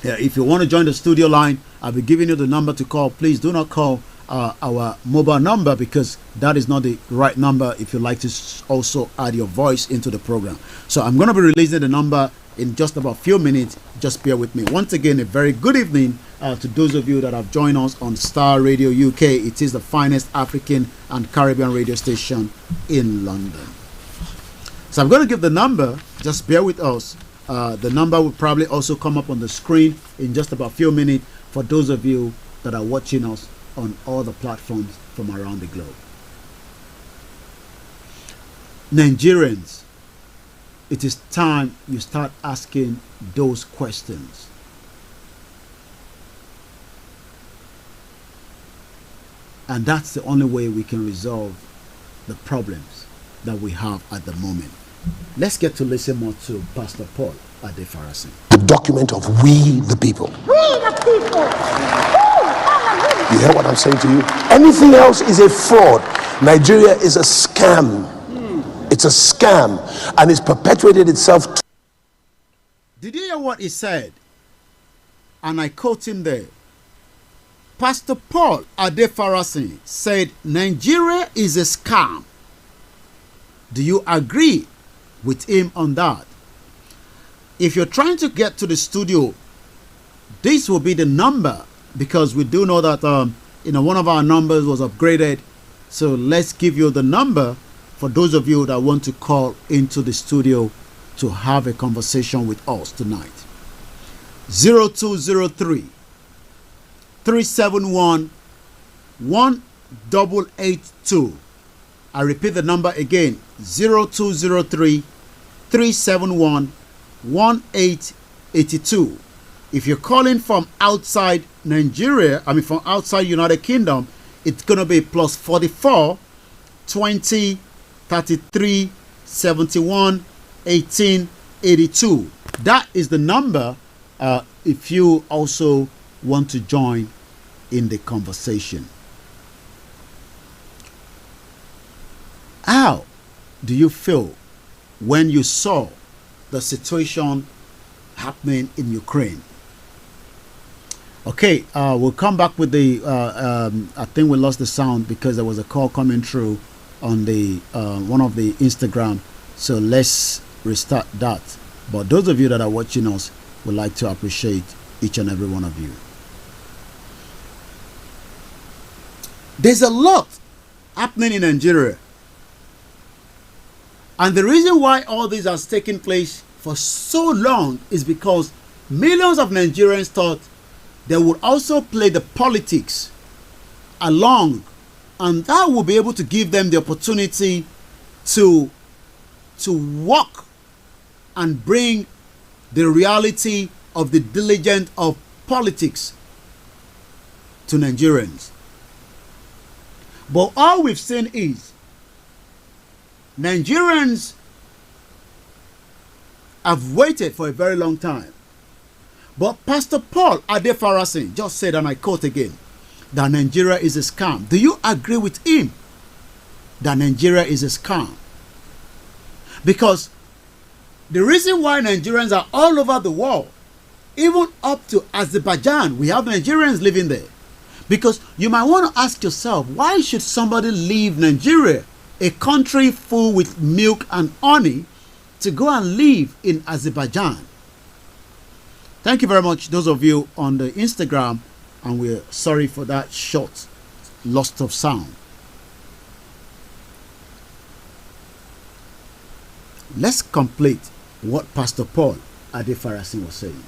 Speaker 4: If you want to join the studio line, I'll be giving you the number to call. Please do not call our mobile number, because that is not the right number if you'd like to also add your voice into the program. So I'm going to be releasing the number in just about a few minutes. Just bear with me. Once again, a very good evening to those of you that have joined us on Star Radio UK. It is the finest African and Caribbean radio station in London. So I'm going to give the number. Just bear with us. The number will probably also come up on the screen in just about a few minutes for those of you that are watching us on all the platforms from around the globe. Nigerians, it is time you start asking those questions. And that's the only way we can resolve the problems that we have at the moment. Let's get to listen more to Pastor Paul Adefarasi.
Speaker 7: The document of we the people.
Speaker 8: We the people.
Speaker 7: You hear what I'm saying to you? Anything else is a fraud. Nigeria is a scam. It's a scam, and it's perpetuated itself
Speaker 4: Did you hear what he said? And I quote him there. Pastor Paul Adefarasin said, Nigeria is a scam. Do you agree with him on that? If you're trying to get to the studio, this will be the number, because we do know that one of our numbers was upgraded. So let's give you the number for those of you that want to call into the studio to have a conversation with us tonight. 0203 371 1882. I repeat the number again, 0203 371 1882. If you're calling from outside Nigeria, from outside United Kingdom, it's going to be plus 44 20 33 71 18 82. That is the number if you also want to join in the conversation. How do you feel when you saw the situation happening in Ukraine? Okay, we'll come back with the I think we lost the sound because there was a call coming through on the one of the Instagram, so let's restart that. But those of you that are watching us, would like to appreciate each and every one of you. There's a lot happening in Nigeria, and the reason why all this has taken place for so long is because millions of Nigerians thought they would also play the politics along, and that will be able to give them the opportunity to walk and bring the reality of the diligence of politics to Nigerians. But all we've seen is Nigerians have waited for a very long time. But Pastor Paul Adefarasin just said, and I quote again, that Nigeria is a scam. Do you agree with him that Nigeria is a scam? Because the reason why Nigerians are all over the world, even up to Azerbaijan, we have Nigerians living there. Because you might want to ask yourself, why should somebody leave Nigeria, a country full with milk and honey, to go and live in Azerbaijan? Thank you very much, those of you on the Instagram, and we're sorry for that short loss of sound. Let's complete what Pastor Paul Adefarasin was saying.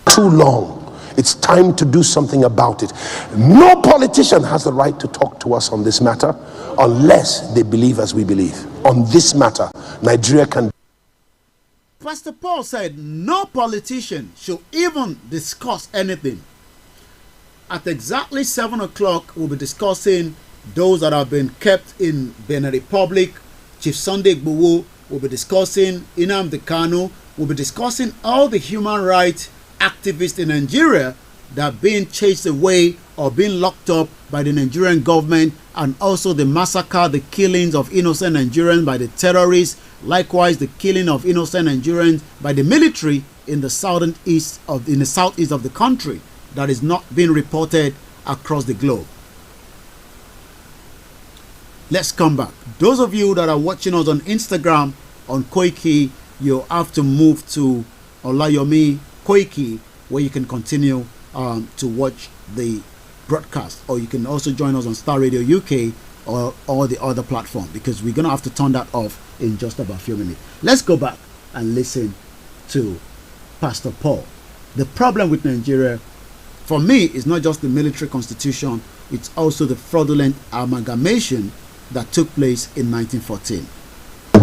Speaker 7: Too long. It's time to do something about it. No politician has the right to talk to us on this matter unless they believe as we believe. On this matter, Nigeria can.
Speaker 4: Pastor Paul said no politician should even discuss anything. At exactly 7 o'clock, we'll be discussing those that have been kept in Benin Republic. Chief Sunday Igboho will be discussing Nnamdi Kanu. We'll be discussing all the human rights activists in Nigeria that are being chased away or being locked up by the Nigerian government, and also the massacre, the killings of innocent Nigerians by the terrorists, likewise the killing of innocent Nigerians by the military in the southeast of the country that is not being reported across the globe. Let's come back. Those of you that are watching us on Instagram, on Koiki, you have to move to Olayomi Koiki, where you can continue to watch the broadcast, or you can also join us on Star Radio UK or the other platform, because we're gonna have to turn that off in just about a few minutes. Let's go back and listen to Pastor Paul. The problem with Nigeria, for me, is not just the military constitution, it's also the fraudulent amalgamation that took place in 1914.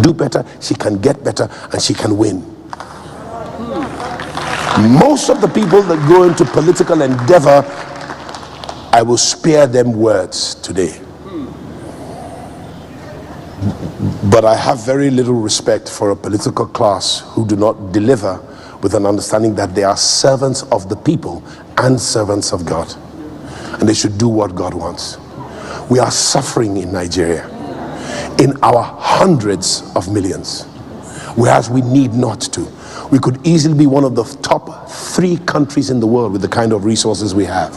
Speaker 7: Do better, she can get better, and she can win. Most of the people that go into political endeavor, I will spare them words today. But I have very little respect for a political class who do not deliver with an understanding that they are servants of the people and servants of God, and they should do what God wants. We are suffering in Nigeria in our hundreds of millions. whereas we need not to. We could easily be one of the top 3 countries in the world with the kind of resources we have.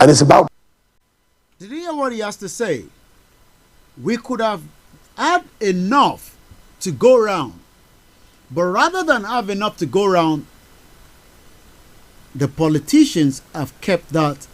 Speaker 7: And it's about...
Speaker 4: Did you hear what he has to say? We could have had enough to go around. But rather than have enough to go around, the politicians have kept that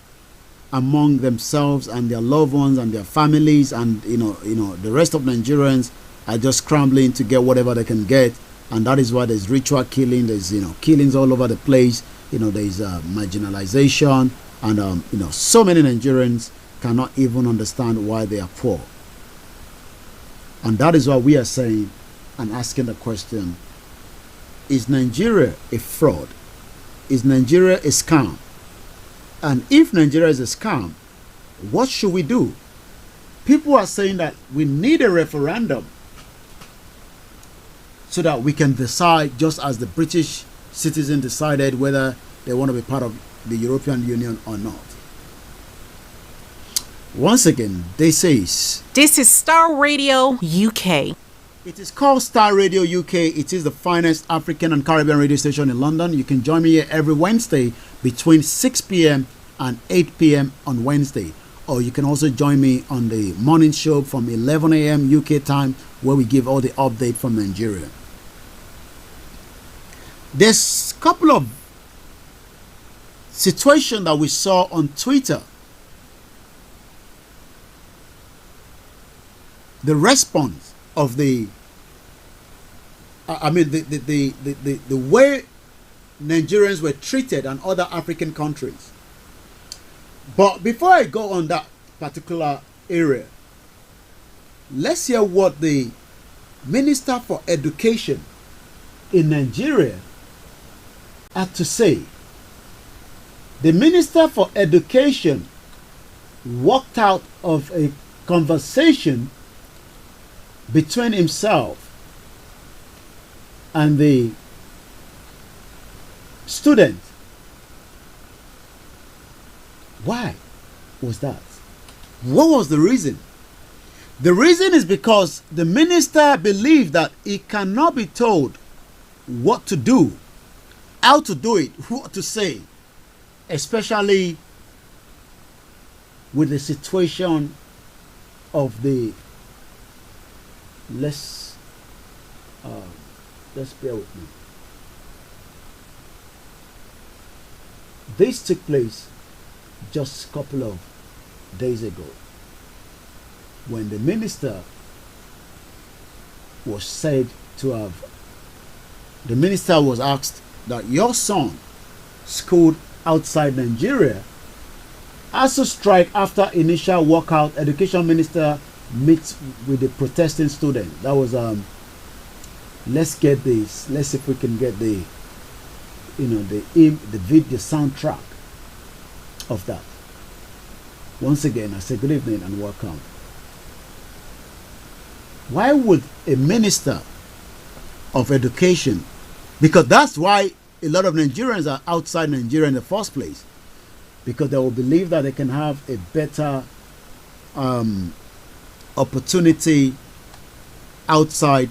Speaker 4: among themselves and their loved ones and their families, and the rest of Nigerians are just scrambling to get whatever they can get, and that is why there's ritual killing. There's killings all over the place. There's marginalization, and so many Nigerians cannot even understand why they are poor. And that is why we are saying and asking the question: is Nigeria a fraud? Is Nigeria a scam? And if Nigeria is a scam, what should we do? People are saying that we need a referendum so that we can decide, just as the British citizen decided whether they want to be part of the European Union or not. Once again, this is
Speaker 5: Star Radio UK.
Speaker 4: It is called Star Radio UK. It is the finest African and Caribbean radio station in London. You can join me here every Wednesday between 6 p.m. and 8 p.m. on Wednesday. Or you can also join me on the morning show from 11 a.m. UK time, where we give all the update from Nigeria. There's a couple of situations that we saw on Twitter. The response of the way Nigerians were treated in other African countries. But before I go on that particular area, let's hear what the Minister for Education in Nigeria had to say. The Minister for Education walked out of a conversation between himself and the student. Why was that? What was the reason? The reason is because the minister believed that he cannot be told what to do, how to do it, what to say, especially with the situation of the let's bear with me. This took place just a couple of days ago, when the minister was said to have, the minister was asked that your son, schooled outside Nigeria, has to strike after initial walkout. Education minister meets with the protesting student. That was let's get this. Let's see if we can get the video soundtrack of that. Once again, I say good evening and welcome. Why would a minister of education, because that's why a lot of Nigerians are outside Nigeria in the first place, because they will believe that they can have a better opportunity outside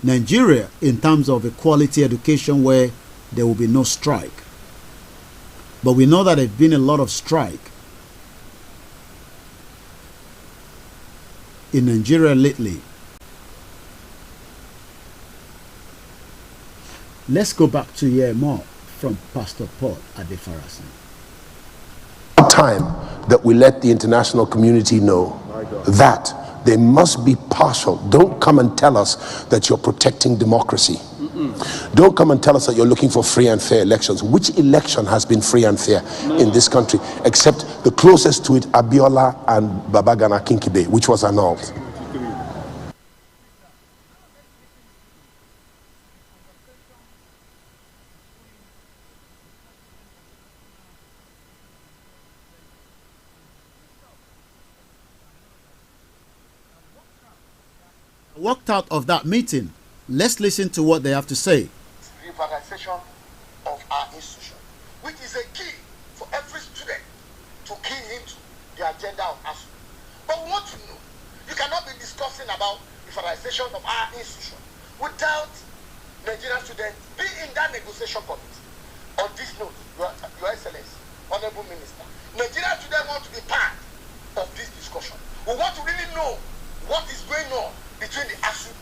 Speaker 4: Nigeria in terms of a quality education where there will be no strike. But we know that there's been a lot of strike in Nigeria lately. Let's go back to hear more from Pastor Paul Adefarasi.
Speaker 7: Time that we let the international community know that they must be partial. Don't come and tell us that you're protecting democracy. Don't come and tell us that you're looking for free and fair elections. Which election has been free and fair in this country, except the closest to it, Abiola and Babagana Kinkibe, which was annulled?
Speaker 4: Walked out of that meeting. Let's listen to what they have to say.
Speaker 8: Revitalization of our institution, which is a key for every student to key into the agenda of ASU. But we want to know, you cannot be discussing about the preferentialization of our institution without Nigerian students be in that negotiation committee. On this note, Your Excellency, Honorable Minister, Nigerian students want to be part of this discussion. We want to really know what is going on between the ASU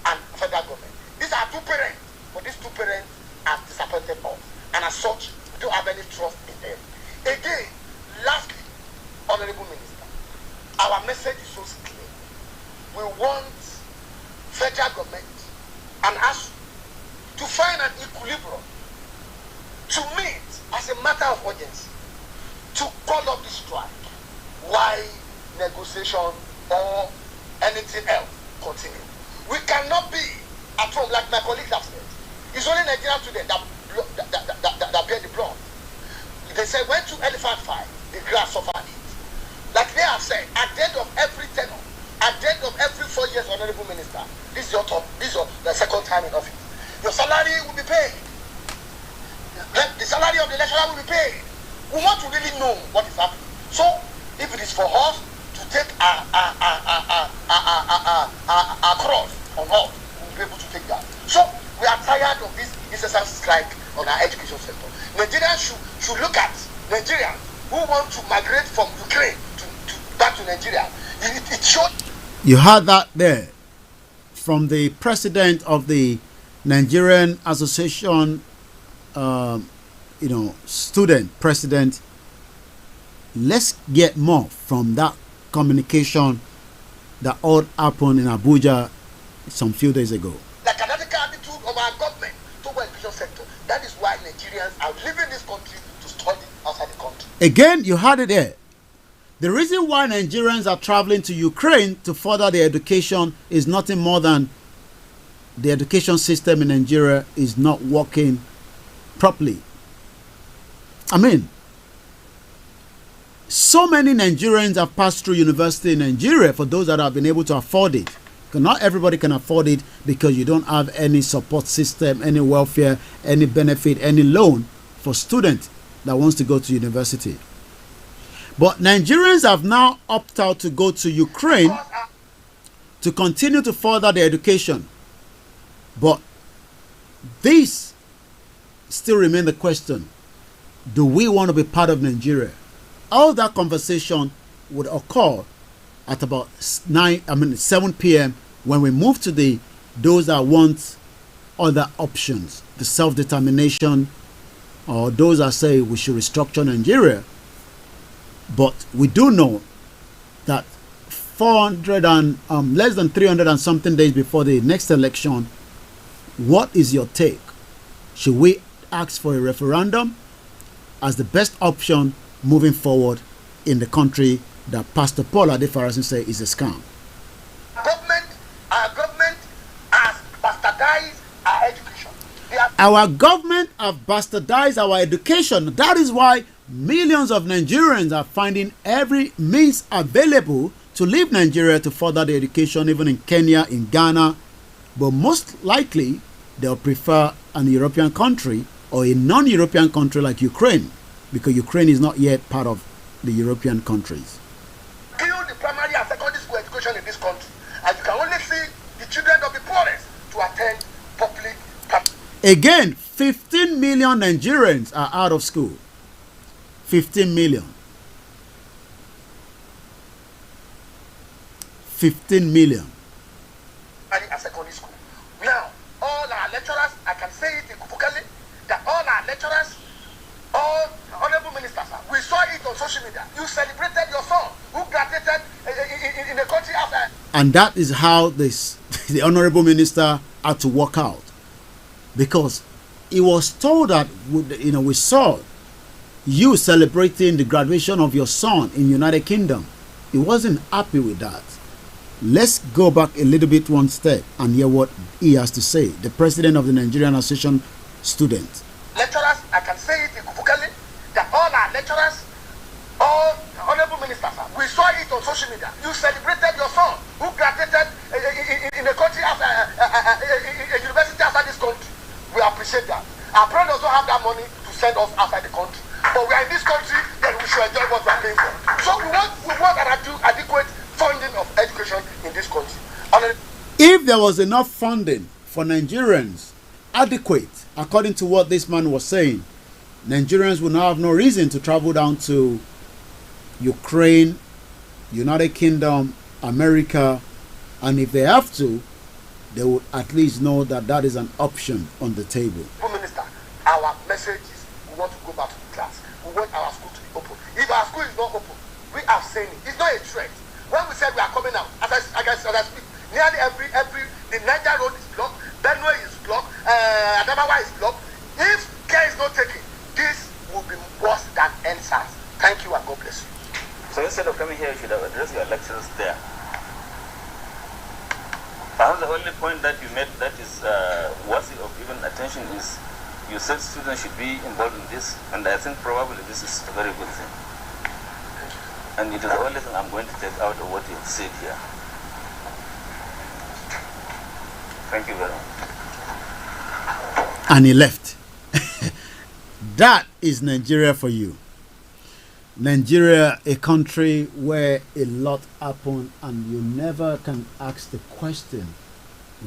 Speaker 8: and federal government. These are two parents, but these two parents have disappointed us, and as such, we don't have any trust in them. Again, lastly, Honorable Minister, our message is so clear. We want federal government and ASU to find an equilibrium to meet as a matter of urgency to call up the strike while negotiation or anything else continue. We cannot be at home like my colleagues have said. It's only Nigerian students that bear the brunt. They say when two elephants fight, the grass suffer it. Like they have said, at the end of every tenure, at the end of every 4 years, Honorable Minister, this is your top, this is the second time in office. Your salary will be paid. The salary of the lecturer will be paid. We want to really know what is happening. So, if it is for us to take our cross on us, we'll be able to take that. So, we are tired of this incessant strike on our education sector. Nigerians should look at Nigerians who want to migrate from Ukraine back to Nigeria. It should.
Speaker 4: You heard that there from the president of the Nigerian Association, student president. Let's get more from that communication that all happened in Abuja some few days ago.
Speaker 8: Like another attitude of our government toward the education sector. That is why Nigerians are leaving this country to study outside the country.
Speaker 4: Again, you heard it there. The reason why Nigerians are traveling to Ukraine to further their education is nothing more than the education system in Nigeria is not working properly. I mean, so many Nigerians have passed through university in Nigeria for those that have been able to afford it. Not everybody can afford it because you don't have any support system, any welfare, any benefit, any loan for students that wants to go to university. But Nigerians have now opted out to go to Ukraine to continue to further their education. But this still remains the question. Do we want to be part of Nigeria? All that conversation would occur at about 7 p.m. when we move to those that want other options, the self-determination, or those that say we should restructure Nigeria. But we do know that 400 and less than 300 and something days before the next election, what is your take? Should we ask for a referendum as the best option moving forward in the country that Pastor Paul Adefarasin say is a scam?
Speaker 8: Our government has bastardized our education.
Speaker 4: Our government have bastardized our education. That is why millions of Nigerians are finding every means available to leave Nigeria to further their education, even in Kenya, in Ghana. But most likely, they'll prefer an European country or a non-European country like Ukraine, because Ukraine is not yet part of the European countries.
Speaker 8: Kill the primary and secondary school education in this country, and you can only see the children of the poorest to attend public.
Speaker 4: Again, 15 million Nigerians are out of school. 15 million. 15 million.
Speaker 8: And secondary school. Now, all our lecturers, I can say it in Kufukali, that all our lecturers, all honorable ministers, we saw it on social media. You celebrated your son who graduated in the country after.
Speaker 4: And that is how the honorable minister had to work out, because he was told that we saw you celebrating the graduation of your son in United Kingdom. He wasn't happy with that. Let's go back a little bit one step and hear what he has to say, the president of the Nigerian Association Students.
Speaker 8: Lecturers, I can say it in Kufukali, that all our lecturers, all honorable ministers, we saw it on social media. You celebrated your son who graduated in a country after a university outside this country. We appreciate that. Our parents also have that money to send us outside the country. But we are in this country, then we should enjoy what we are paying for. So we want an adequate funding of education in this country.
Speaker 4: If there was enough funding for Nigerians, adequate, according to what this man was saying, Nigerians would now have no reason to travel down to Ukraine, United Kingdom, America, and if they have to, they would at least know that that is an option on the table.
Speaker 8: Prime Minister, our message is we want to go back to the class. We want our school to be open. If our school is not open, we are saying it. It's not a threat. When we said we are coming out, as I speak, nearly the Niger road is blocked, Benue is blocked, Adamawa is blocked. If care is not taken, this will be worse than NSAS. Thank you and God bless you.
Speaker 9: So instead of coming here, you should have addressed your lectures there. Perhaps the only point that you made that is worthy of even attention is you said students should be involved in this, and I think probably this is a very good thing. And it is the only thing I'm going to take out of what you have said here. Thank you very much.
Speaker 4: And he left. That is Nigeria for you. Nigeria, a country where a lot happen and you never can ask the question,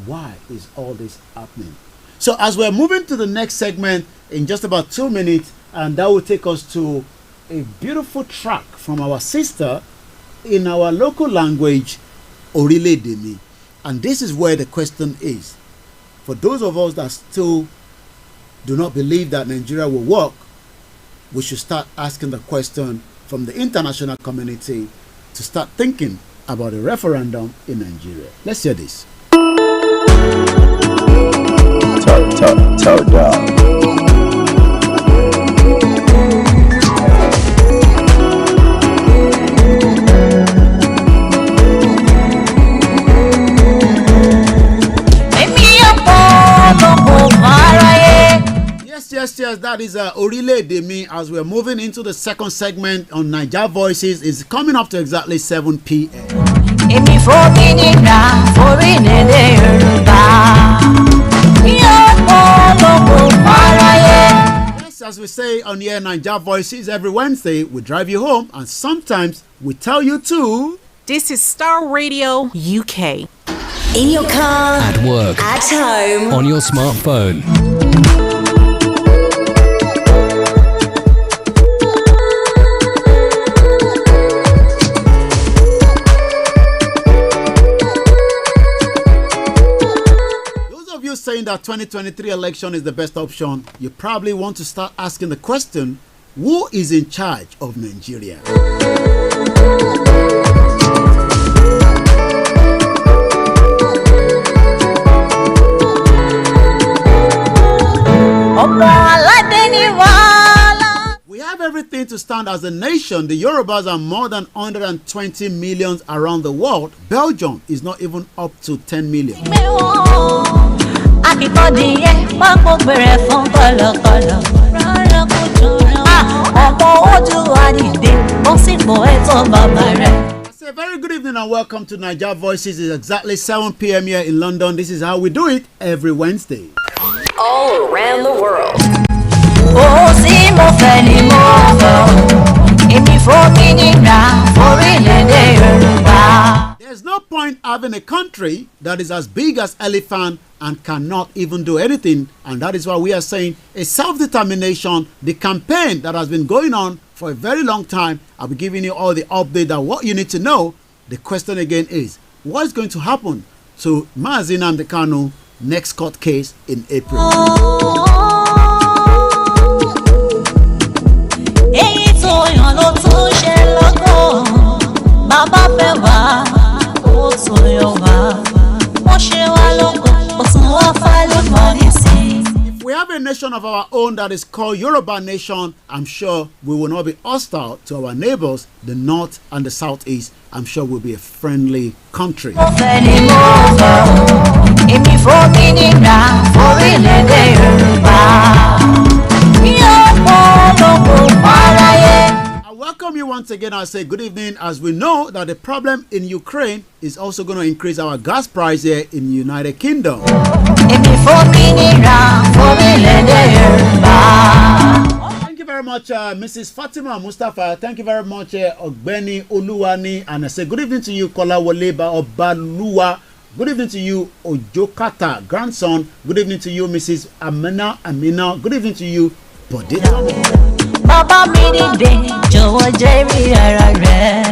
Speaker 4: why is all this happening? So as we're moving to the next segment in just about 2 minutes, and that will take us to a beautiful track from our sister in our local language, Orile-Ede-mi. And this is where the question is. For those of us that still do not believe that Nigeria will work, we should start asking the question from the international community to start thinking about a referendum in Nigeria. Let's hear this. Talk down. Yes, that is Orile-Ede-mi. As we're moving into the second segment on Naija Voices, is coming up to exactly 7 p.m. Yes, as we say on here, Naija Voices, every Wednesday we drive you home, and sometimes we tell you to.
Speaker 5: This is Star Radio UK.
Speaker 3: In your car,
Speaker 10: at work,
Speaker 3: at home,
Speaker 10: on your smartphone.
Speaker 4: Saying that 2023 election is the best option, you probably want to start asking the question, who is in charge of Nigeria? We have everything to stand as a nation. The Yorubas are more than 120 million around the world. Belgium is not even up to 10 million. I say very good evening and welcome to Naija Voices. It's exactly 7 p.m. here in London. This is how we do it every Wednesday.
Speaker 3: All around the world.
Speaker 4: There's no point having a country that is as big as elephant and cannot even do anything, and that is why we are saying a self-determination, the campaign that has been going on for a very long time. I'll be giving you all the update that what you need to know. The question again is, what is going to happen to Mazi Nnamdi Kanu next court case in April? If we have a nation of our own that is called Yoruba Nation, I'm sure we will not be hostile to our neighbors, the north and the southeast. I'm sure we'll be a friendly country. I welcome you once again. I say good evening, as we know that the problem in Ukraine is also going to increase our gas price here in the United Kingdom. Thank you very much, Mrs. Fatima Mustafa. Thank you very much, Ogbeni Oluwani. And I say good evening to you, Kola Woleba Obaluwa Good evening to you, Ojokata, grandson. Good evening to you, Mrs. Amina. Good evening to you, Bode.
Speaker 1: Bàbá mi dìde, jọ̀wọ́ jẹ́rìí ara rẹ̀.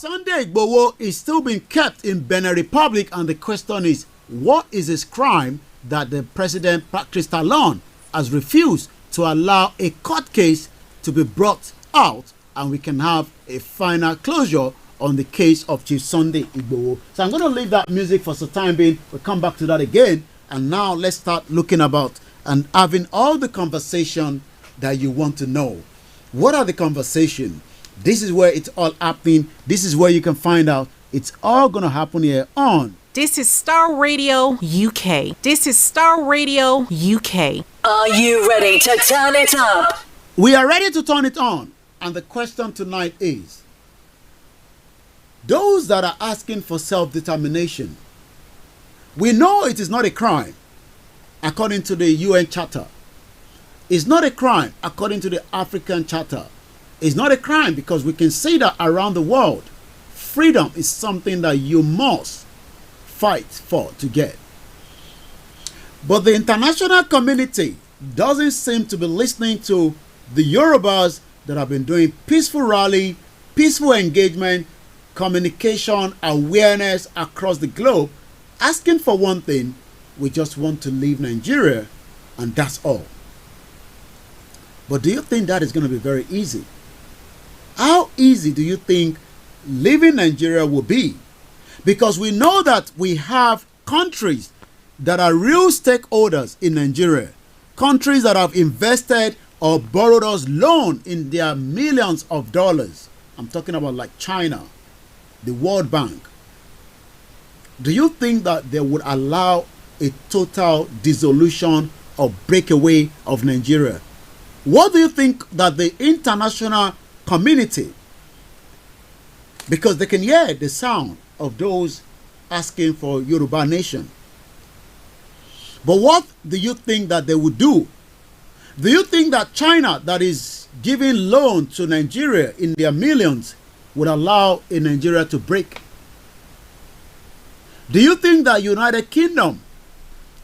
Speaker 4: Sunday Igboho is still being kept in Benin Republic, and the question is, what is his crime that the president, Patrice Talon, has refused to allow a court case to be brought out, and we can have a final closure on the case of Chief Sunday Igboho. So I'm going to leave that music for some time being. We'll come back to that again. And now let's start looking about and having all the conversation that you want to know. What are the conversation? This is where it's all happening. This is where you can find out. It's all going to happen here on.
Speaker 5: This is Star Radio UK. This is Star Radio UK.
Speaker 3: Are you ready to turn it up?
Speaker 4: We are ready to turn it on. And the question tonight is, those that are asking for self-determination, we know it is not a crime according to the UN Charter. It's not a crime according to the African Charter. It's not a crime because we can see that around the world, freedom is something that you must fight for to get. But the international community doesn't seem to be listening to the Yorubas that have been doing peaceful rally, peaceful engagement, communication, awareness across the globe, asking for one thing: we just want to leave Nigeria, and that's all. But do you think that is going to be very easy? How easy do you think leaving Nigeria will be? Because we know that we have countries that are real stakeholders in Nigeria, countries that have invested or borrowed us loan in their millions of dollars. I'm talking about like China, the World Bank. Do you think that they would allow a total dissolution or breakaway of Nigeria? What do you think that the international community, because they can hear the sound of those asking for Yoruba nation, but what do you think that they would do? Do you think that China, that is giving loan to Nigeria in their millions, would allow a Nigeria to break? Do you think that United Kingdom,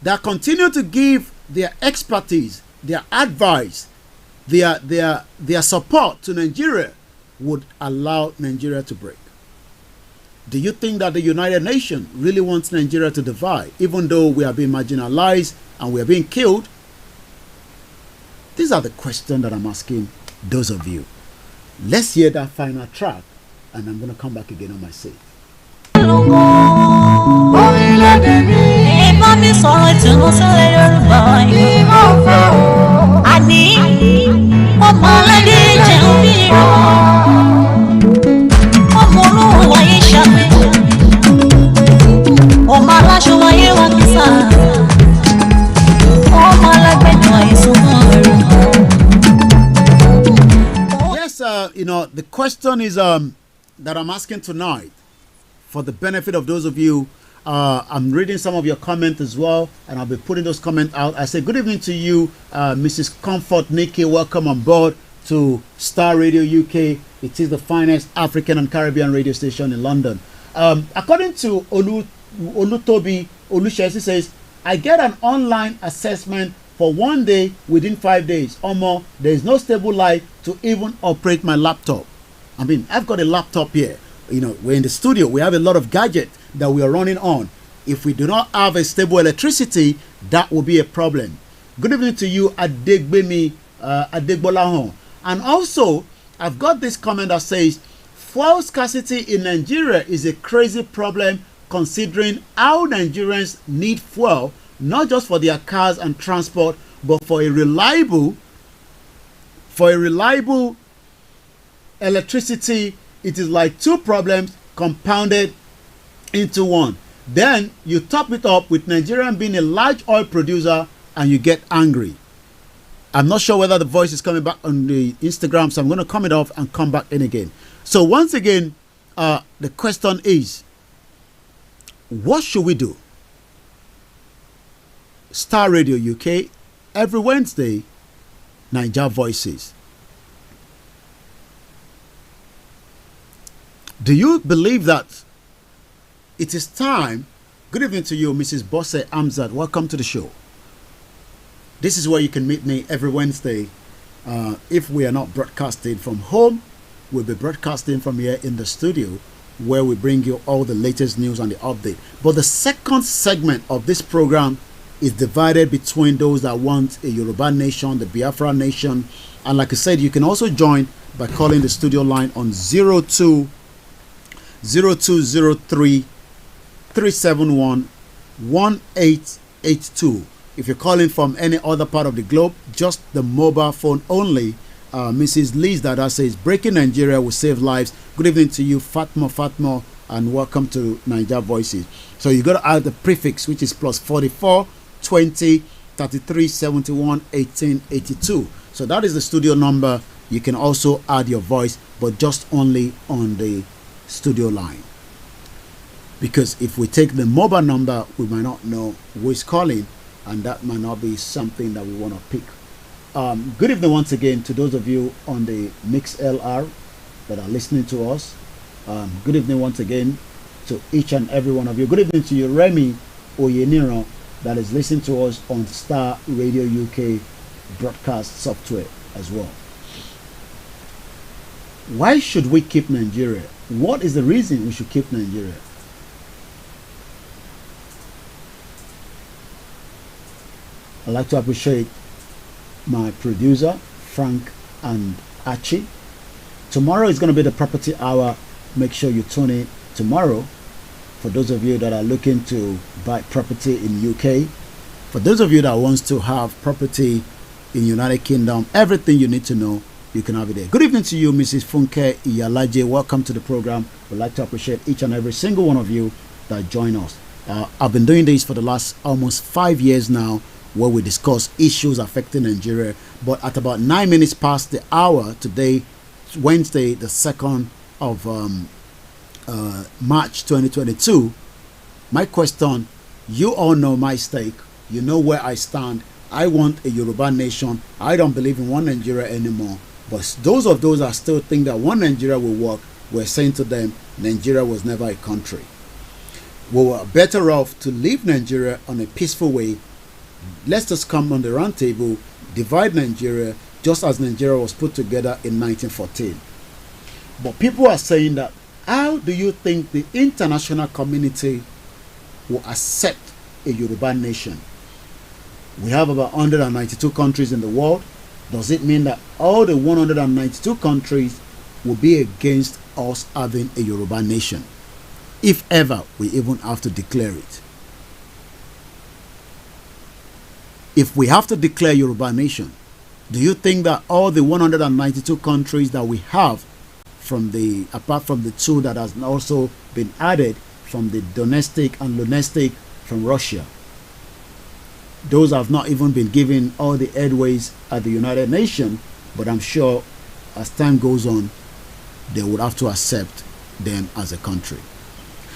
Speaker 4: that continue to give their expertise, their advice, their support to Nigeria, would allow Nigeria to break? Do you think that the United Nations really wants Nigeria to divide, even though we are being marginalized and we are being killed? These are the questions that I'm asking those of you. Let's hear that final track, and I'm going to come back again on my seat.
Speaker 1: Bá mi sọ̀rọ̀ ìtùnú sílẹ̀ Yorùbá yìí. Àní ọmọ aládé jẹun bí irọ́. Ọmọ olówó wáyé ṣàpè. Ọmọ aláṣọ wáyé wá kísà. Ọmọ alágbẹ̀dọ̀ àìsàn ẹ̀rù.
Speaker 4: Yes, the question is that I'm asking tonight, for the benefit of those of you. I'm reading some of your comments as well, and I'll be putting those comments out. I say good evening to you, Mrs. Comfort Nikki. Welcome on board to Star Radio UK. It is the finest African and Caribbean radio station in London. According to Olutobi Olushesi says, I get an online assessment for 1 day within 5 days. Or more, there is no stable light to even operate my laptop. I mean, I've got a laptop here. We're in the studio. We have a lot of gadgets that we are running on. If we do not have a stable electricity, that will be a problem. Good evening to you, Adegbemi Adegbolahon. And also, I've got this comment that says, fuel scarcity in Nigeria is a crazy problem considering how Nigerians need fuel, not just for their cars and transport, but for a reliable electricity. It is like two problems compounded into one. Then you top it up with Nigeria being a large oil producer and you get angry. I'm not sure whether the voice is coming back on the Instagram, so I'm going to comment off and come back in again. So once again, the question is, what should we do? Star Radio UK, every Wednesday, Niger Voices. Do you believe that it is time. Good evening to you, Mrs. Bosse Amzad. Welcome to the show. This is where you can meet me every Wednesday. If we are not broadcasting from home, we'll be broadcasting from here in the studio, where we bring you all the latest news and the update. But the second segment of this program is divided between those that want a Yoruba nation, the Biafra nation. And like I said, you can also join by calling the studio line on 0203 371 1882. If you're calling from any other part of the globe, just the mobile phone only. Mrs. Liz Dada says, breaking Nigeria will save lives. Good evening to you, Fatma, and welcome to Niger Voices. So you got to add the prefix, which is plus 44 20 33 71 18 82. So that is the studio number. You can also add your voice, but just only on the studio line. Because if we take the mobile number, we might not know who is calling, and that might not be something that we want to pick. Good evening once again to those of you on the Mix LR that are listening to us. Good evening once again to each and every one of you. Good evening to you, Remy Oyeniro, that is listening to us on Star Radio UK broadcast software as well. Why should we keep Nigeria? What is the reason we should keep Nigeria? I'd like to appreciate my producer, Frank and Archie. Tomorrow is going to be the property hour. Make sure you tune in tomorrow for those of you that are looking to buy property in UK. For those of you that wants to have property in United Kingdom, everything you need to know, you can have it there. Good evening to you, Mrs. Funke Iyalaje. Welcome to the program. We'd like to appreciate each and every single one of you that join us. I've been doing this for the last almost 5 years now, where we discuss issues affecting Nigeria. But at about 9 minutes past the hour today, Wednesday, the 2nd of March 2022, my question, you all know my stake. You know where I stand. I want a Yoruba nation. I don't believe in one Nigeria anymore. But those that still think that one Nigeria will work, we're saying to them, Nigeria was never a country. We were better off to leave Nigeria on a peaceful way. Let's just come on the round table, divide Nigeria, just as Nigeria was put together in 1914. But people are saying that, how do you think the international community will accept a Yoruba nation? We have about 192 countries in the world. Does it mean that all the 192 countries will be against us having a Yoruba nation? If ever we even have to declare it. If we have to declare Yoruba nation, do you think that all the 192 countries that we have, apart from the two that has also been added from the domestic and lunatic from Russia, those have not even been given all the headways at the United Nations, but I'm sure as time goes on, they would have to accept them as a country.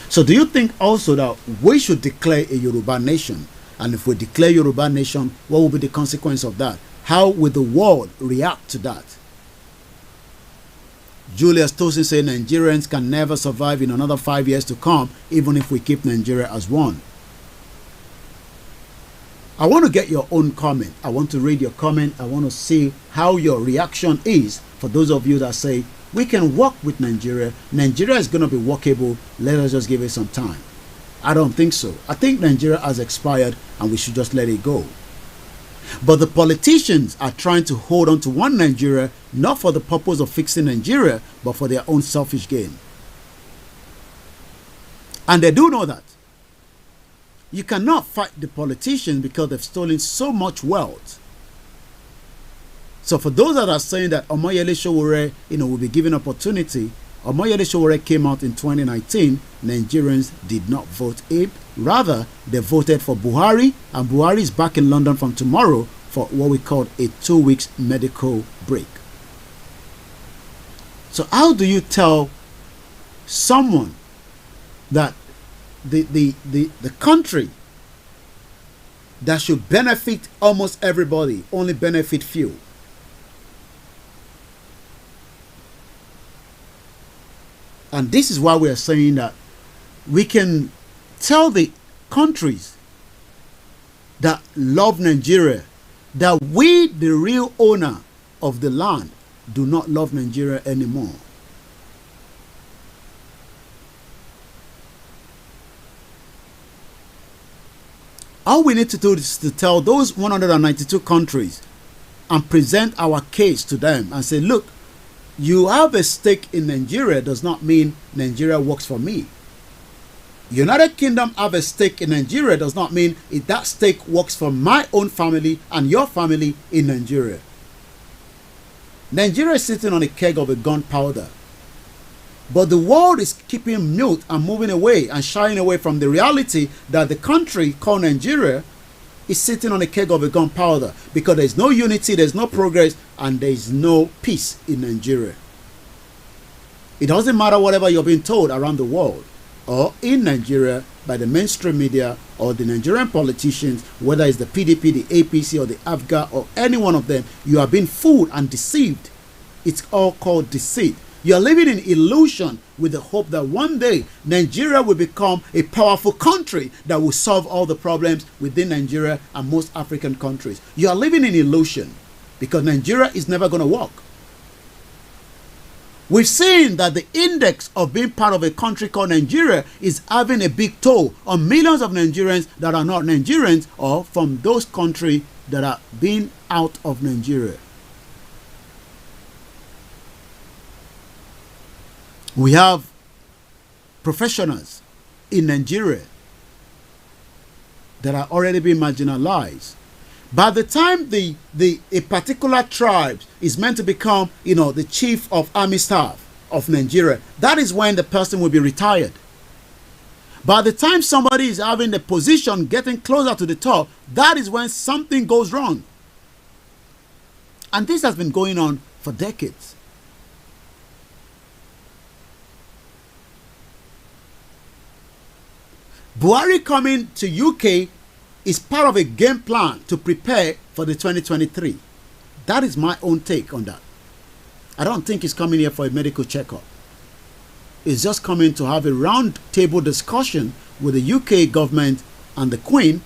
Speaker 4: So do you think also that we should declare a Yoruba nation? And if we declare Yoruba nation, what will be the consequence of that? How will the world react to that? Julius Tosin said Nigerians can never survive in another 5 years to come, even if we keep Nigeria as one. I want to get your own comment. I want to read your comment. I want to see how your reaction is for those of you that say, we can work with Nigeria. Nigeria is going to be workable. Let us just give it some time. I don't think so. I think Nigeria has expired and we should just let it go. But the politicians are trying to hold on to one Nigeria, not for the purpose of fixing Nigeria, but for their own selfish gain. And they do know that. You cannot fight the politicians because they've stolen so much wealth. So for those that are saying that Omoyele Sowore, will be given opportunity, Omoyele Sowore came out in 2019. Nigerians did not vote him. Rather, they voted for Buhari, and Buhari is back in London from tomorrow for what we call a 2 weeks medical break. So how do you tell someone that the country that should benefit almost everybody only benefit few? And this is why we are saying that we can tell the countries that love Nigeria that we, the real owner of the land, do not love Nigeria anymore. All we need to do is to tell those 192 countries and present our case to them and say, look, you have a stake in Nigeria does not mean Nigeria works for me. United Kingdom have a stake in Nigeria does not mean that stake works for my own family and your family in Nigeria. Nigeria is sitting on a keg of a gunpowder. But the world is keeping mute and moving away and shying away from the reality that the country called Nigeria is sitting on a keg of a gunpowder because there's no unity, there's no progress, and there's no peace in Nigeria. It doesn't matter whatever you're being told around the world or in Nigeria by the mainstream media or the Nigerian politicians, whether it's the PDP, the APC, or the AFGA, or any one of them, you are being fooled and deceived. It's all called deceit. You are living in illusion with the hope that one day Nigeria will become a powerful country that will solve all the problems within Nigeria and most African countries. You are living in illusion because Nigeria is never going to work. We've seen that the index of being part of a country called Nigeria is having a big toll on millions of Nigerians that are not Nigerians or from those countries that are being out of Nigeria. We have professionals in Nigeria that are already being marginalized. By the time a particular tribe is meant to become, the chief of army staff of Nigeria, that is when the person will be retired. By the time somebody is having the position getting closer to the top, that is when something goes wrong. And this has been going on for decades. Buhari coming to UK is part of a game plan to prepare for the 2023. That is my own take on that. I don't think he's coming here for a medical checkup. He's just coming to have a round table discussion with the UK government and the Queen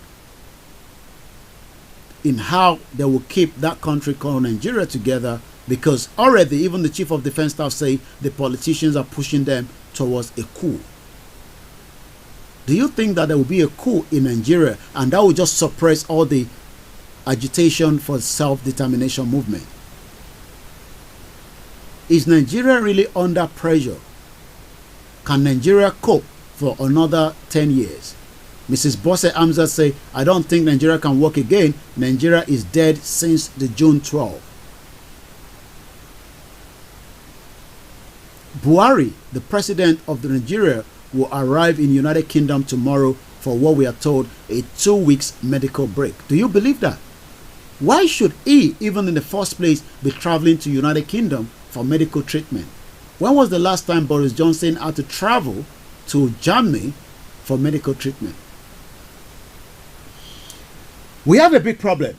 Speaker 4: in how they will keep that country called Nigeria together, because already even the Chief of Defense Staff say the politicians are pushing them towards a coup. Do you think that there will be a coup in Nigeria and that will just suppress all the agitation for self-determination movement? Is Nigeria really under pressure? Can Nigeria cope for another 10 years? Mrs. Bose Amza say, I don't think Nigeria can work again. Nigeria is dead since the June 12. Buhari, the president of the Nigeria, will arrive in United Kingdom tomorrow for what we are told a 2 weeks medical break. Do you believe that? Why should he, even in the first place, be traveling to United Kingdom for medical treatment? When was the last time Boris Johnson had to travel to Germany for medical treatment? We have a big problem,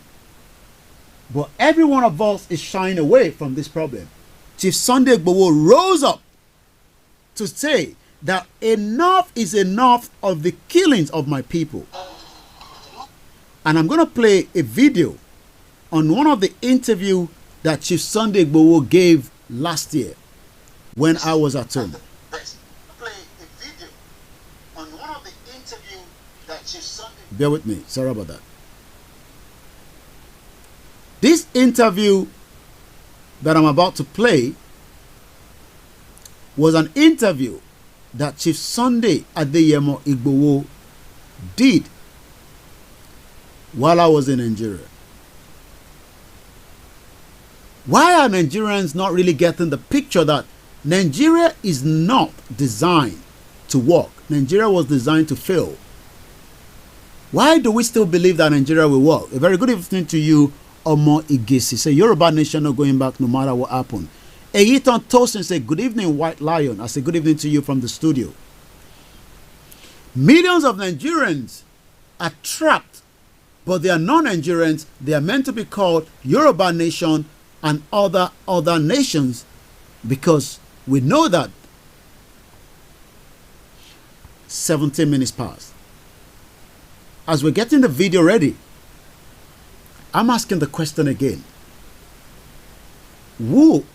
Speaker 4: but every one of us is shying away from this problem. Chief Sunday Igboho rose up to say that enough is enough of the killings of my people. And I'm going to play a video on one of the interviews that Chief Sunday Igboho gave last year when I was at home. Bear with me, sorry about that. This interview that I'm about to play was an interview that Chief Sunday Adeyemo Igboho did while I was in Nigeria. Why are Nigerians not really getting the picture that Nigeria is not designed to work? Nigeria was designed to fail. Why do we still believe that Nigeria will work? A very good evening to you, Omo Igesi. Say Yoruba nation not going back no matter what happened. Eyiton Tosin say good evening, White Lion. I say good evening to you from the studio. Millions of Nigerians are trapped, but they are non-Nigerians. They are meant to be called Yoruba nation and other nations, because we know that 17 minutes past. As we're getting the video ready, I'm asking the question again. Who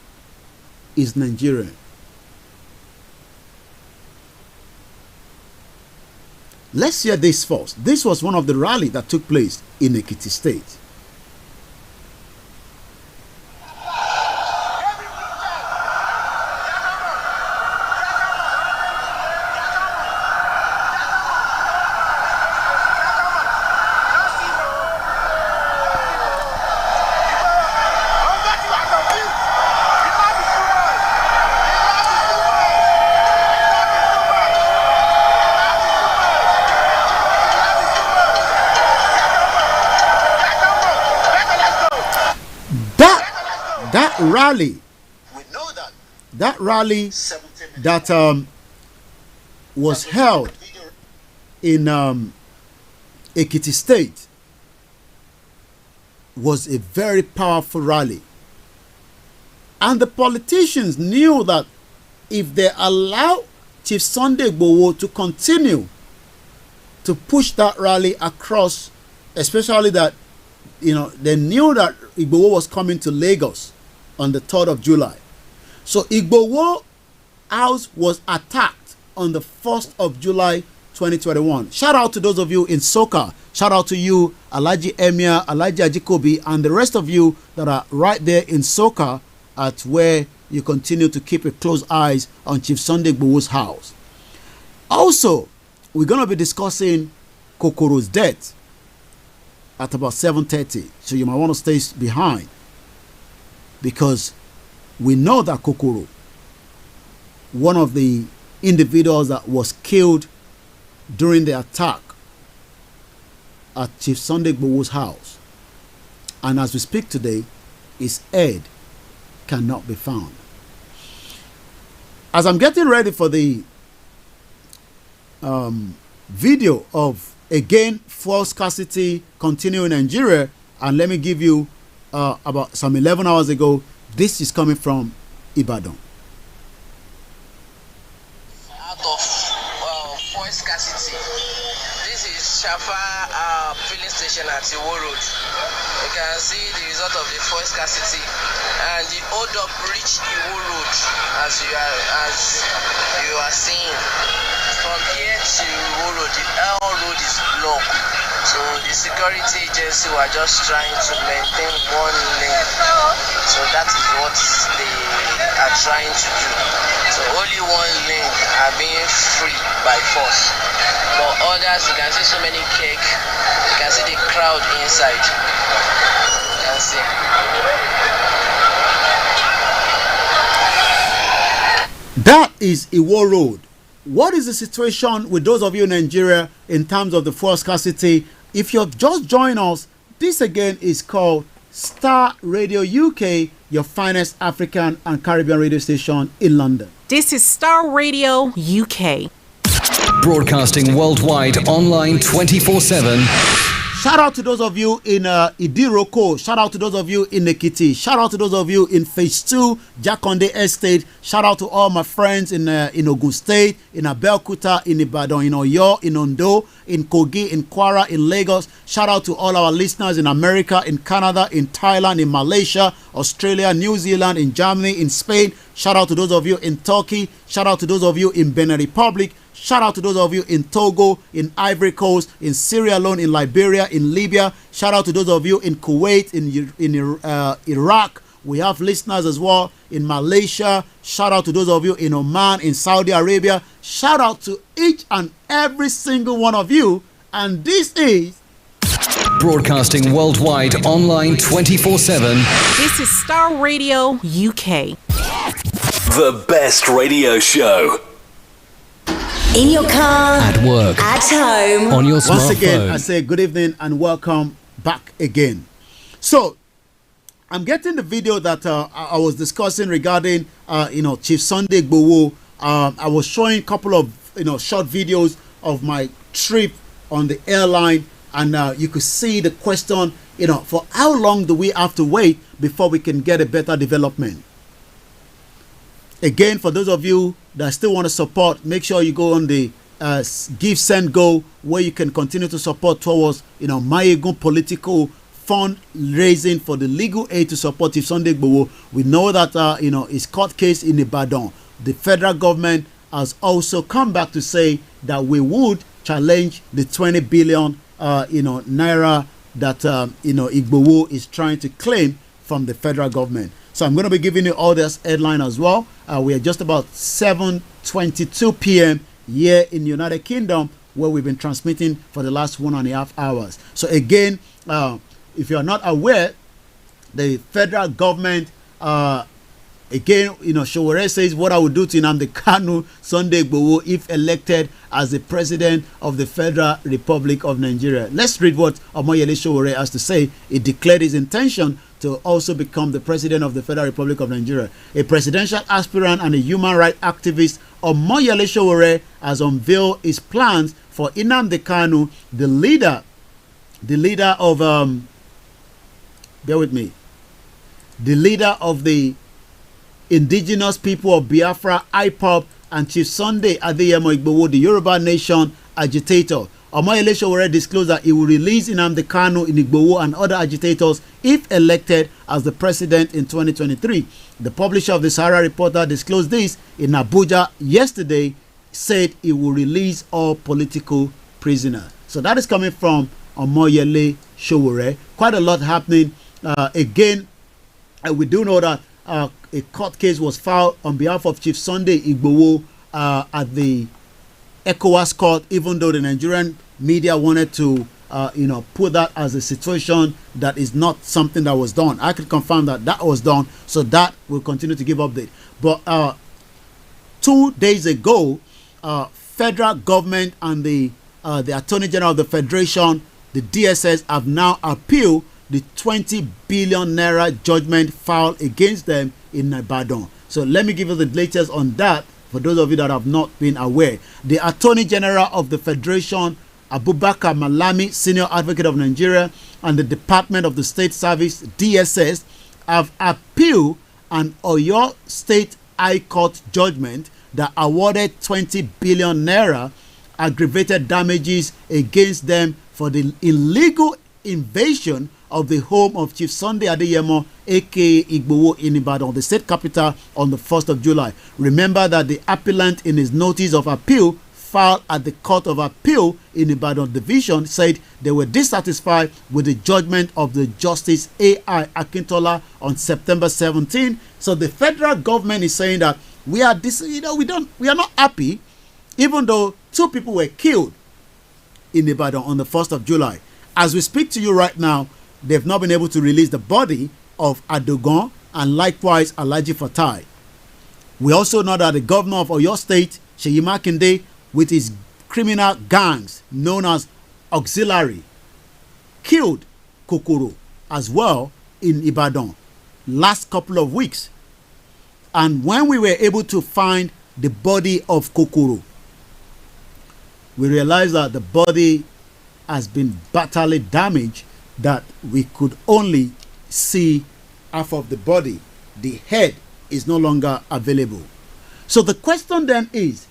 Speaker 4: is Nigerian? Let's hear this first. This was one of the rallies that took place in Ekiti State. That rally that was held in Ekiti State was a very powerful rally, and the politicians knew that if they allow Chief Sunday Igboho to continue to push that rally across, especially that they knew that Igboho was coming to Lagos on the 3rd of July. So Igboho house was attacked on the 1st of July 2021. Shout out to those of you in Soka. Shout out to you, Alhaji Emir, Alhaji Ajikobi, and the rest of you that are right there in Soka, at where you continue to keep a close eyes on Chief Sunday Igboho's house. Also, we're going to be discussing Kokoro's death at about 7:30. So you might want to stay behind, because we know that Kokoro, one of the individuals that was killed during the attack at Chief Sunday Igboho's house, and as we speak today, his head cannot be found. As I'm getting ready for the video of, again, fuel scarcity continuing in Nigeria, and let me give you about some 11 hours ago, this is coming from Ibadan.
Speaker 10: Out of fuel scarcity, this is Shafa filling station at Iwo Road. You can see the result of the fuel scarcity, and the hold up reached Iwo Road as you are seeing. From here to Iwo Road, the L road is blocked. So the security agency were just trying to maintain one lane. So that is what they are trying to do. So only one lane are being free by force. But others, you can see so many cake. You can see the crowd inside. You can see.
Speaker 4: That is Iwo Road. What is the situation with those of you in Nigeria in terms of the fuel scarcity? If you've just joined us, this again is called Star Radio UK, your finest African and Caribbean radio station in London.
Speaker 5: This is Star Radio UK.
Speaker 11: Broadcasting worldwide, online 24/7.
Speaker 4: Shout out to those of you in Idiroko. Shout out to those of you in Ekiti. Shout out to those of you in Phase 2, Jakonde Estate. Shout out to all my friends in Ogun State, in Abeokuta, in Ibadan, in Oyo, in Ondo, in Kogi, in Kwara, in Lagos. Shout out to all our listeners in America, in Canada, in Thailand, in Malaysia, Australia, New Zealand, in Germany, in Spain. Shout out to those of you in Turkey. Shout out to those of you in Benin Republic. Shout out to those of you in Togo, in Ivory Coast, in Sierra Leone, in Liberia, in Libya. Shout out to those of you in Kuwait, in Iraq. We have listeners as well in Malaysia. Shout out to those of you in Oman, in Saudi Arabia. Shout out to each and every single one of you. And this is
Speaker 11: Broadcasting worldwide, online 24/7.
Speaker 5: This is Star Radio UK.
Speaker 6: The best radio show.
Speaker 3: In your car,
Speaker 11: At work,
Speaker 3: at home,
Speaker 11: on your smartphone.
Speaker 4: once again, I say good evening and welcome back again. So, I'm getting the video that I was discussing regarding, Chief Sunday Igboho. I was showing a couple of, short videos of my trip on the airline, and you could see the question, for how long do we have to wait before we can get a better development? Again, for those of you that still want to support, make sure you go on the give send go, where you can continue to support towards Mayegun political fundraising for the legal aid to support Chief Sunday Igboho. We know that his court case in Ibadan, the federal government has also come back to say that we would challenge the 20 billion naira that Igboho is trying to claim from the federal government. So I'm going to be giving you all this headline as well. We are just about 7:22 p.m. here in the United Kingdom, where we've been transmitting for the last 1.5 hours. So again, if you are not aware, the federal government, Showore says, what I would do to Nnamdi Kanu Sunday Igboho if elected as the president of the Federal Republic of Nigeria. Let's read what Omoyele Showore has to say. He declared his intention to also become the president of the Federal Republic of Nigeria. A presidential aspirant and a human rights activist, Omoyele Showore has unveiled his plans for Nnamdi Kanu, the leader of bear with me, the leader of the indigenous people of Biafra, IPOB, and Chief Sunday Adeyemo Igboho, the Yoruba Nation agitator. Omoyele Showore disclosed that he will release Nnamdi Kanu, Igboho, and other agitators if elected as the president in 2023. The publisher of the Sahara Reporter disclosed this in Abuja yesterday, said he will release all political prisoners. So that is coming from Omoyele Showore. Quite a lot happening. Again, we do know that a court case was filed on behalf of Chief Sunday Igboho at the ECOWAS court, even though the Nigerian media wanted to put that as a situation that is not something that was done. I could confirm that that was done, so that will continue to give update. But 2 days ago, federal government and the Attorney General of the Federation, the DSS, have now appealed the 20 billion naira judgment filed against them in Ibadan. So let me give you the latest on that for those of you that have not been aware. The Attorney General of the Federation, Abubakar Malami, Senior Advocate of Nigeria, and the Department of the State Service, DSS, have appealed an Oyo State High Court judgment that awarded 20 billion naira aggravated damages against them for the illegal invasion of the home of Chief Sunday Adeyemo, aka Igboho, in Ibadan, the state capital, on the 1st of July. Remember that the appellant, in his notice of appeal filed at the Court of Appeal in Ibadan Division, said they were dissatisfied with the judgment of the Justice A.I. Akintola on September 17. So the federal government is saying that we are not happy, even though 2 people were killed in Ibadan on the 1st of July. As we speak to you right now, they've not been able to release the body of Adogon and likewise Alhaji Fatai. We also know that the governor of Oyo State, Seyi Makinde, with his criminal gangs known as Auxiliary, killed Kokoro as well in Ibadan last couple of weeks. And when we were able to find the body of Kokoro, we realized that the body has been badly damaged, that we could only see half of the body. The head is no longer available. So the question then is,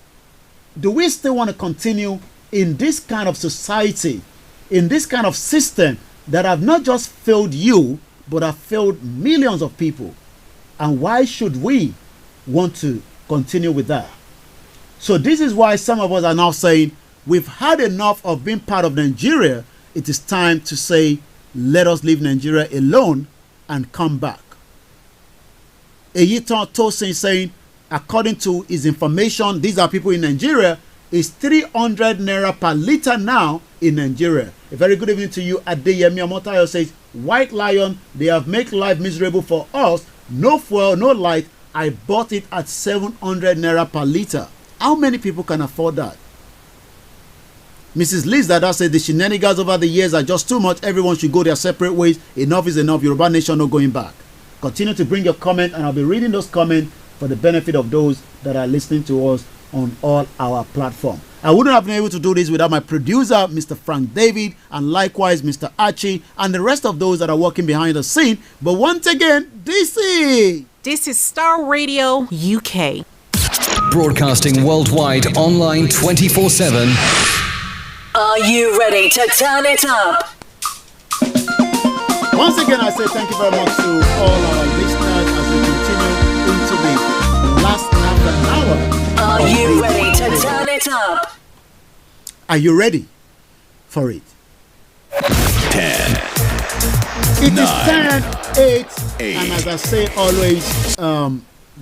Speaker 4: do we still want to continue in this kind of society, in this kind of system that have not just failed you, but have failed millions of people? And why should we want to continue with that? So this is why some of us are now saying, we've had enough of being part of Nigeria. It is time to say, let us leave Nigeria alone and come back. Eyiton Tosin saying, according to his information, these are people in Nigeria, is 300 naira per litre now in Nigeria. A very good evening to you. Adeyemi Omotayo says, White Lion, they have made life miserable for us. No fuel, no light. I bought it at 700 naira per litre. How many people can afford that? Mrs. Liz Dada said the shenanigans over the years are just too much. Everyone should go their separate ways. Enough is enough. Yoruba Nation no going back. Continue to bring your comment, and I'll be reading those comments for the benefit of those that are listening to us on all our platforms. I wouldn't have been able to do this without my producer, Mr. Frank David, and likewise Mr. Archie, and the rest of those that are working behind the scene. But once again, this is
Speaker 5: Star Radio UK.
Speaker 11: Broadcasting worldwide online 24/7.
Speaker 3: Are you ready to turn it up?
Speaker 4: Once again, I say thank you very much to all our listeners as we continue into the last half an hour.
Speaker 3: Are you ready to turn it up?
Speaker 4: Are you ready for it?
Speaker 6: 10.
Speaker 4: It is 10, 8, and as I say always,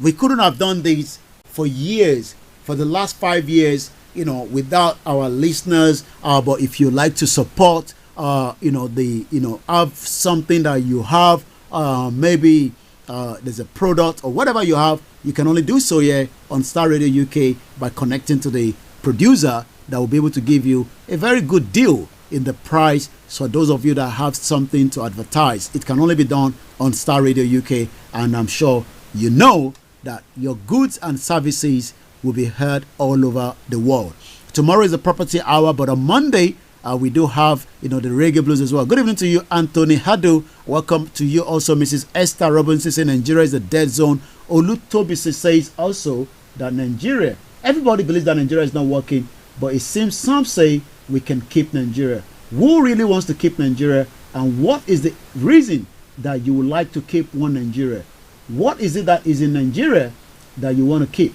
Speaker 4: we couldn't have done this for years, for the last 5 years, without our listeners. But if you like to support, have something that you have, maybe there's a product or whatever you have, you can only do so here on Star Radio UK by connecting to the producer that will be able to give you a very good deal in the price. So those of you that have something to advertise, it can only be done on Star Radio UK, and I'm sure you know that your goods and services will be heard all over the world. Tomorrow is the property hour, but on Monday we do have the reggae blues as well. Good evening to you, Anthony Hadu. Welcome to you also, Mrs. Esther Robinson. Saying Nigeria is a dead zone. Olutobisi says also that Nigeria, everybody believes that Nigeria is not working, but it seems some say we can keep Nigeria. Who really wants to keep Nigeria, and what is the reason that you would like to keep one Nigeria? What is it that is in Nigeria that you want to keep?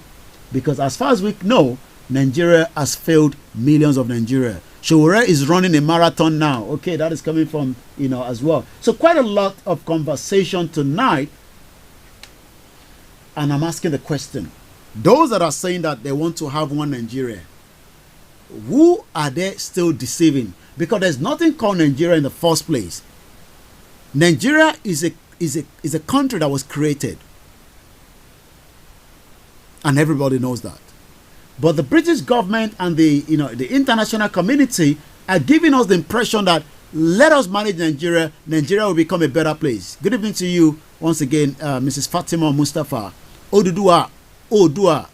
Speaker 4: Because as far as we know, Nigeria has failed millions of Nigeria. Showore is running a marathon now. Okay, that is coming from, as well. So quite a lot of conversation tonight. And I'm asking the question, those that are saying that they want to have one Nigeria, who are they still deceiving? Because there's nothing called Nigeria in the first place. Nigeria is a country that was created. And everybody knows that. But the British government and the international community are giving us the impression that let us manage Nigeria. Nigeria will become a better place. Good evening to you once again, Mrs. Fatima Mustafa. Odudua, Odua.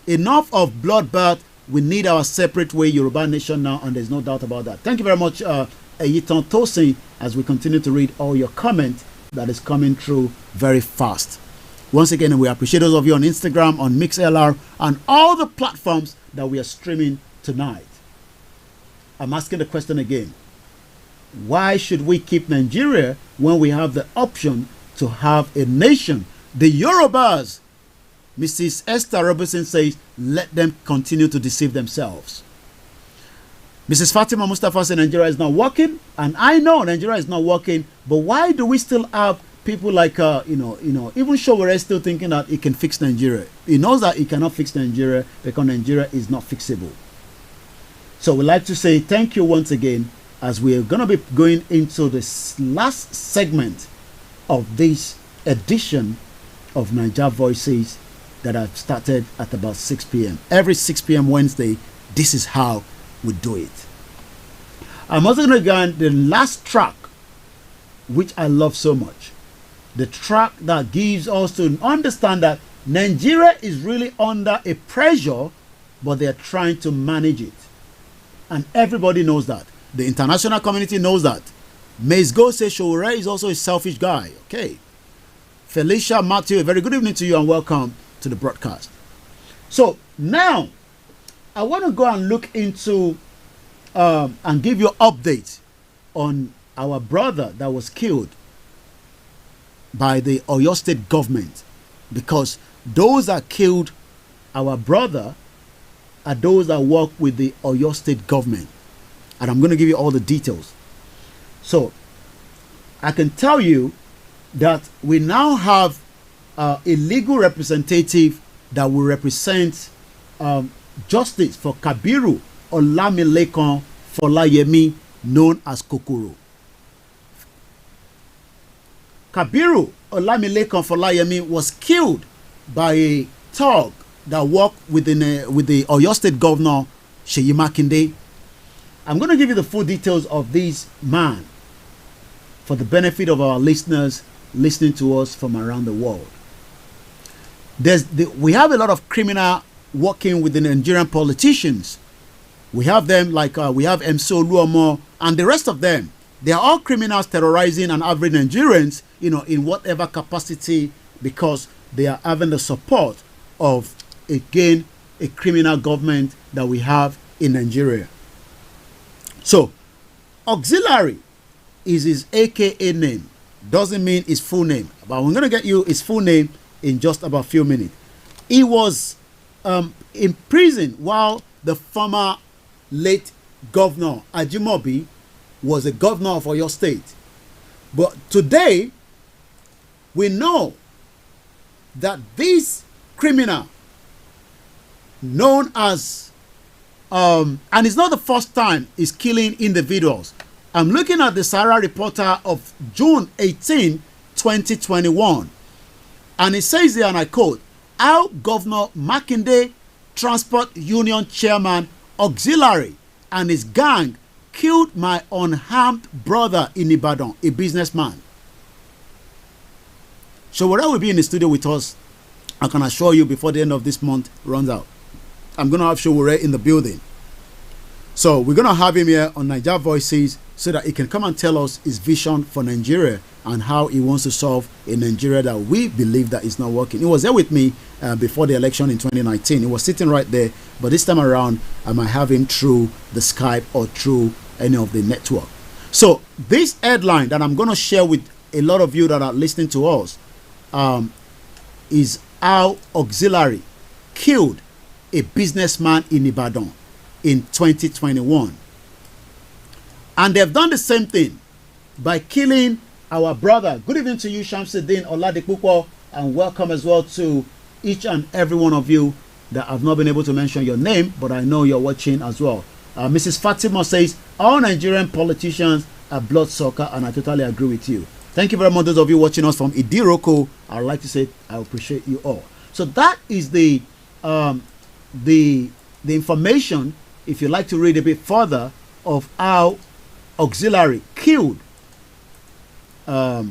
Speaker 4: Enough of bloodbath. We need our separate way Yoruba nation now, and there's no doubt about that. Thank you very much, Eyiton Tosin, as we continue to read all your comments that is coming through very fast. Once again, we appreciate those of you on Instagram, on MixLR, and all the platforms that we are streaming tonight. I'm asking the question again. Why should we keep Nigeria when we have the option to have a nation? The Yorubas, Mrs. Esther Robertson says, let them continue to deceive themselves. Mrs. Fatima Mustafa says Nigeria is not working, and I know Nigeria is not working, but why do we still have people like, even Showore is still thinking that he can fix Nigeria? He knows that he cannot fix Nigeria because Nigeria is not fixable. So we'd like to say thank you once again as we are going to be going into this last segment of this edition of Naija Voices that I've started at about 6 p.m. Every 6 p.m. Wednesday, this is how we do it. I'm also going to go on the last track, which I love so much. The track that gives us to understand that Nigeria is really under a pressure, but they're trying to manage it. And everybody knows that. The international community knows that. Mace Go says Showore is also a selfish guy. Okay. Felicia Matthew, a very good evening to you and welcome to the broadcast. So now I want to go and look into and give you updates on our brother that was killed by the Oyo State government, because those that killed our brother are those that work with the Oyo State government, and I'm going to give you all the details. So I can tell you that we now have a legal representative that will represent justice for Kabiru Olamilekan Folayemi, known as Kokoro. Kabiru Olamilekan Folayemi was killed by a thug that worked with the Oyo State Governor Seyi Makinde. I'm going to give you the full details of this man for the benefit of our listeners listening to us from around the world. We have a lot of criminal working with the Nigerian politicians. We have them like we have MSO Luomo and the rest of them. They are all criminals terrorizing and average Nigerians, in whatever capacity, because they are having the support of, again, a criminal government that we have in Nigeria. So, auxiliary is his AKA name. Doesn't mean his full name. But I'm going to get you his full name in just about a few minutes. He was in prison while the former late governor Ajimobi was a governor of Oyo State. But today, we know that this criminal known as and it's not the first time he's killing individuals. I'm looking at the Sahara Reporter of June 18, 2021, and it says here, and I quote, how Governor Makinde Transport Union Chairman Auxiliary and his gang killed my unharmed brother in Ibadan, a businessman. So whatever will be in the studio with us, I can assure you before the end of this month runs out, I'm going to have Showore in the building. So we're going to have him here on Naija Voices so that he can come and tell us his vision for Nigeria and how he wants to solve a Nigeria that we believe that is not working. He was there with me before the election in 2019. He was sitting right there, but this time around, I might have him through the Skype or through any of the network. So this headline that I'm going to share with a lot of you that are listening to us is how Auxiliary killed a businessman in Ibadan in 2021. And they've done the same thing by killing our brother. Good evening to you, Shamsuddin Oladipupo, and welcome as well to each and every one of you that I've not been able to mention your name, but I know you're watching as well. Mrs. Fatima says, all Nigerian politicians are bloodsucker, and I totally agree with you. Thank you very much, those of you watching us from Idiroko. I'd like to say I appreciate you all. So that is the information, if you'd like to read a bit further, of how Auxiliary killed a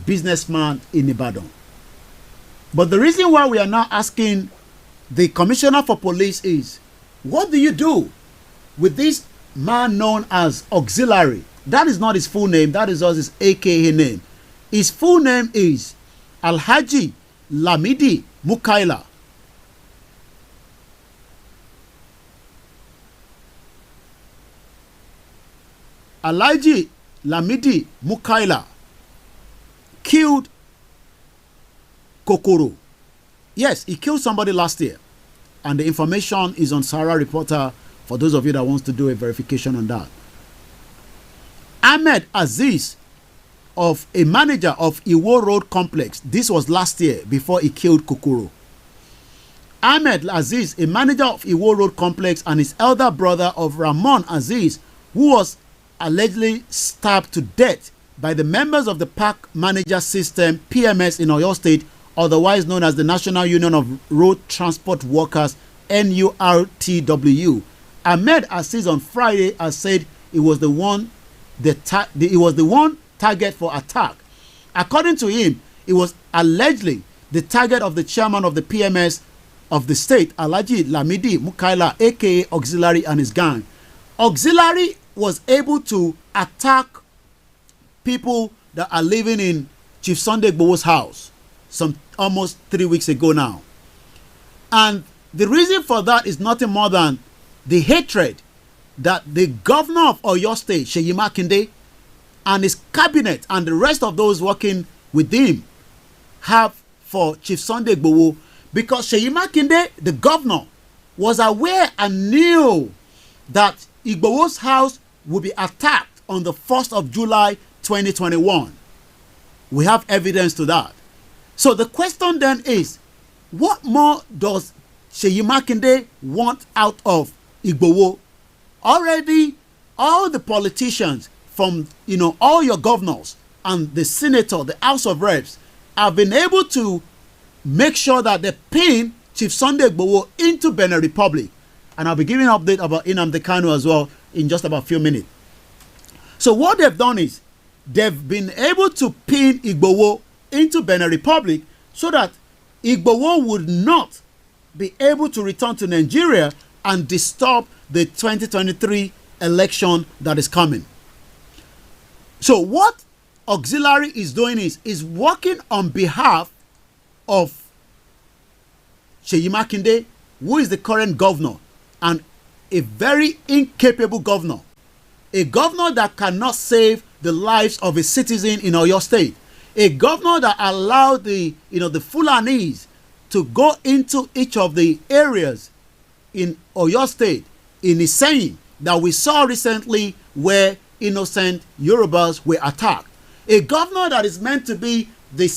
Speaker 4: businessman in Ibadan. But the reason why we are now asking the Commissioner for Police is, what do you do with this man known as Auxiliary? That is not his full name, that is just his AKA name. His full name is Alhaji Lamidi Mukaila. Alhaji Lamidi Mukaila killed Kokoro. Yes, he killed somebody last year. And the information is on Sahara Reporter for those of you that wants to do a verification on that. Ahmed Aziz, of a manager of Iwo Road Complex. This was last year before he killed Kokoro. Ahmed Aziz, a manager of Iwo Road Complex, and his elder brother of Ramon Aziz, who was allegedly stabbed to death by the members of the Park Manager System, PMS, in Oyo State, otherwise known as the National Union of Road Transport Workers, NURTW. Ahmed Aziz on Friday has said he was the one target for attack. According to him, it was allegedly the target of the chairman of the PMS of the state, Alhaji Lamidi Mukaila, aka Auxiliary, and his gang. Auxiliary was able to attack people that are living in Chief Sunday Igboho's house some almost 3 weeks ago now. And the reason for that is nothing more than the hatred that the governor of Oyo State, Seyi Makinde, and his cabinet and the rest of those working with him have for Chief Sunday Igboho, because Seyi Makinde, the governor, was aware and knew that Igboho's house would be attacked on the 1st of July 2021. We have evidence to that. So the question then is, what more does Seyi Makinde want out of Igboho? Already, all the politicians from, all your governors and the senator, the House of Reps, have been able to make sure that they pin Chief Sunday Igboho into Benin Republic. And I'll be giving an update about Nnamdi Kanu as well in just about a few minutes. So what they've done is they've been able to pin Igboho into Benin Republic so that Igboho would not be able to return to Nigeria and disturb the 2023 election that is coming. So what Auxiliary is doing is working on behalf of Seyi Makinde who is the current governor, and a very incapable governor. A governor that cannot save the lives of a citizen in Oyo State. A governor that allowed the Fulanis to go into each of the areas in Oyo State, in Iseyin, that we saw recently where innocent Yorubas were attacked. A governor that is meant to be the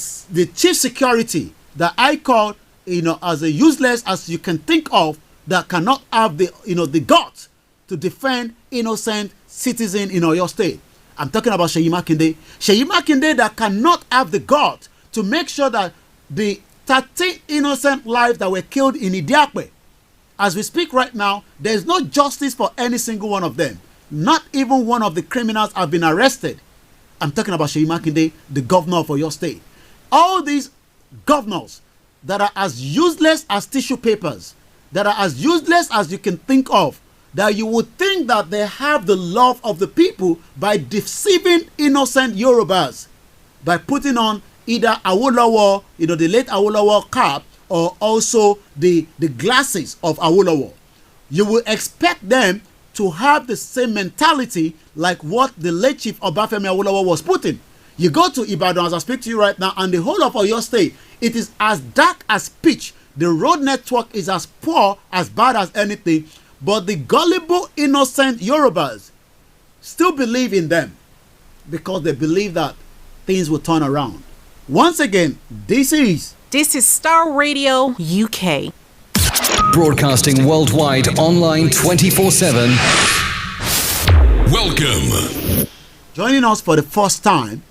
Speaker 4: chief security that I call, as a useless as you can think of, that cannot have the guts to defend innocent citizens in Oyo State. I'm talking about Seyi Makinde. Seyi Makinde that cannot have the guts to make sure that the 13 innocent lives that were killed in Idiakwe, as we speak right now, there is no justice for any single one of them. Not even one of the criminals have been arrested. I'm talking about Seyi Makinde, the governor of Oyo State. All these governors that are as useless as tissue papers, that are as useless as you can think of, that you would think that they have the love of the people by deceiving innocent Yorubas, by putting on either Awolowo, the late Awolowo cap, or also the glasses of Awolowo. You will expect them to have the same mentality like what the late Chief Obafemi Awolowo was putting. You go to Ibadan as I speak to you right now, and the whole of Oyo State, it is as dark as pitch. The road network is as poor, as bad as anything, but the gullible, innocent Yorubas still believe in them because they believe that things will turn around. Once again, this is
Speaker 5: Star Radio UK.
Speaker 11: Broadcasting worldwide online 24/7.
Speaker 6: Welcome.
Speaker 4: Joining us for the first time,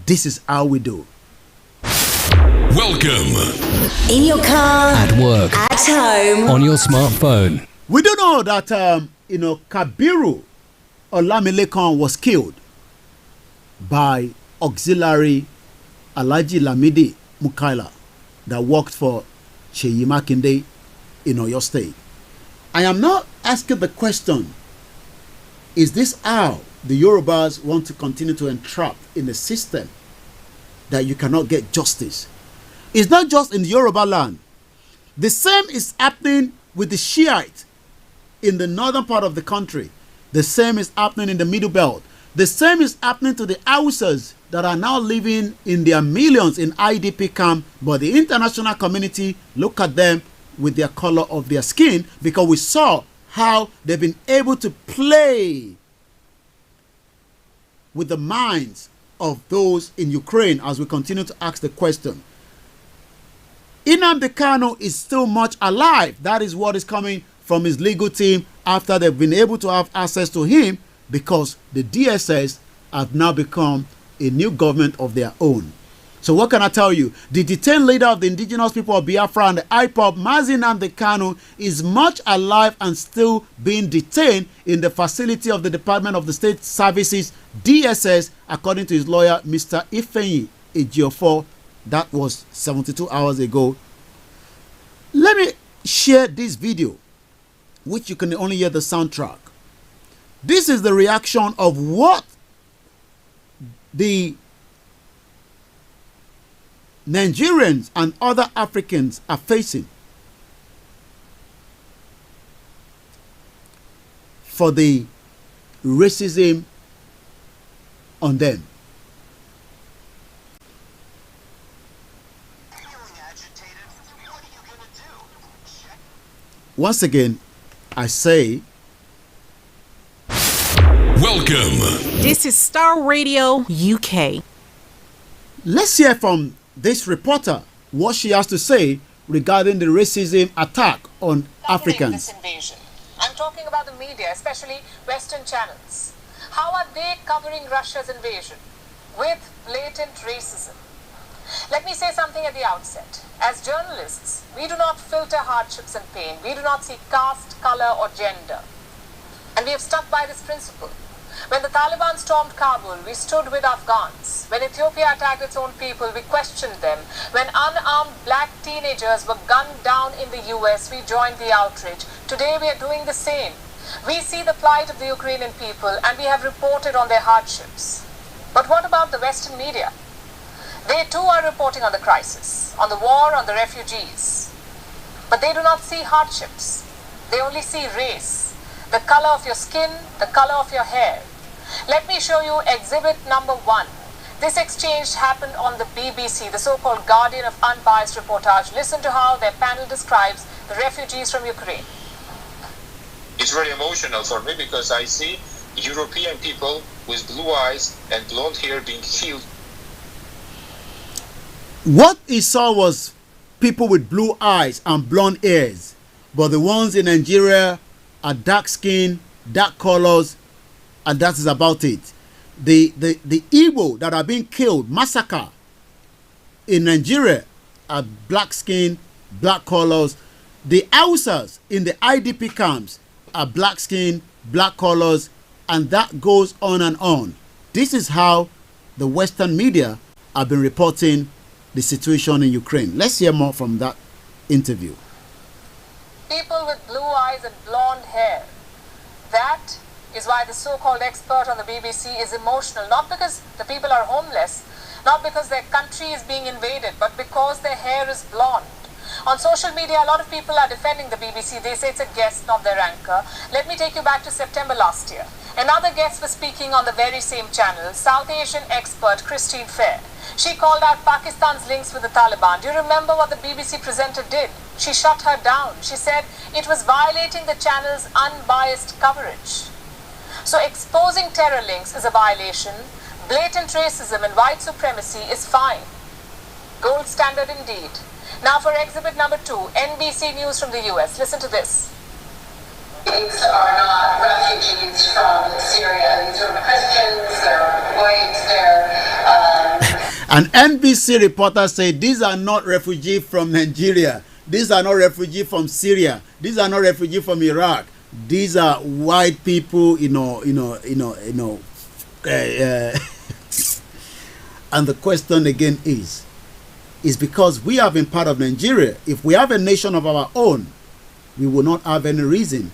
Speaker 4: this is how we do.
Speaker 6: Welcome.
Speaker 3: In your car,
Speaker 11: At work,
Speaker 3: at home,
Speaker 11: on your smartphone.
Speaker 4: We do know that Kabiru Olamilekan was killed by auxiliary Alhaji Lamidi Mukaila that worked for Seyi Makinde in Oyo State. I am not asking the question, is this how the Yorubas want to continue to entrap in a system that you cannot get justice? It's not just in the Yoruba land. The same is happening with the Shiite in the northern part of the country. The same is happening in the Middle Belt. The same is happening to the Hausas that are now living in their millions in IDP camp, but the international community look at them with their color of their skin, because we saw how they've been able to play with the minds of those in Ukraine as we continue to ask the question. Nnamdi Kanu is still much alive. That is what is coming from his legal team after they've been able to have access to him, because the DSS have now become a new government of their own. So what can I tell you? The detained leader of the indigenous people of Biafra and the IPOB, Mazi Nnamdi Kanu, is much alive and still being detained in the facility of the Department of the State Services, DSS, according to his lawyer, Mr. Ifeanyi Ejiofor. That was 72 hours ago. Let me share this video, which you can only hear the soundtrack. This is the reaction of what the Nigerians and other Africans are facing for the racism on them. Once again, I say,
Speaker 6: welcome.
Speaker 5: This is Star Radio UK.
Speaker 4: Let's hear from this reporter what she has to say regarding the racism attack on Africans.
Speaker 12: This invasion. I'm talking about the media, especially Western channels. How are they covering Russia's invasion? With blatant racism. Let me say something at the outset. As journalists, we do not filter hardships and pain. We do not see caste, color, or gender. And we have stuck by this principle. When the Taliban stormed Kabul, we stood with Afghans. When Ethiopia attacked its own people, we questioned them. When unarmed black teenagers were gunned down in the US, we joined the outrage. Today we are doing the same. We see the plight of the Ukrainian people and we have reported on their hardships. But what about the Western media? They too are reporting on the crisis, on the war, on the refugees. But they do not see hardships. They only see race, the color of your skin, the color of your hair. Let me show you exhibit number 1. This exchange happened on the BBC, the so-called Guardian of Unbiased Reportage. Listen to how their panel describes the refugees from Ukraine.
Speaker 13: It's very emotional for me because I see European people with blue eyes and blonde hair being killed.
Speaker 4: What he saw was people with blue eyes and blonde hairs, but the ones in Nigeria are dark skin, dark colors, and that is about it. The Igbo that are being killed, massacre in Nigeria are black skin, black colors. The Hausas in the IDP camps are black skin, black colors, and that goes on and on. This is how the Western media have been reporting the situation in Ukraine. Let's hear more from that interview.
Speaker 12: People with blue eyes and blonde hair. That is why the so-called expert on the BBC is emotional, not because the people are homeless, not because their country is being invaded, but because their hair is blonde. On social media, a lot of people are defending the BBC. They say it's a guest, not their anchor. Let me take you back to September last year. Another guest was speaking on the very same channel, South Asian expert Christine Fair. She called out Pakistan's links with the Taliban. Do you remember what the BBC presenter did? She shut her down. She said it was violating the channel's unbiased coverage. So exposing terror links is a violation. Blatant racism and white supremacy is fine. Gold standard indeed. Now for exhibit number 2, NBC News from the US. Listen to this.
Speaker 14: These are not refugees from Syria. These are Christians, they're white, they're...
Speaker 4: An NBC reporter said these are not refugees from Nigeria. These are not refugees from Syria. These are not refugees from Iraq. These are white people, and the question again is because we have been part of Nigeria. If we have a nation of our own, we will not have any reason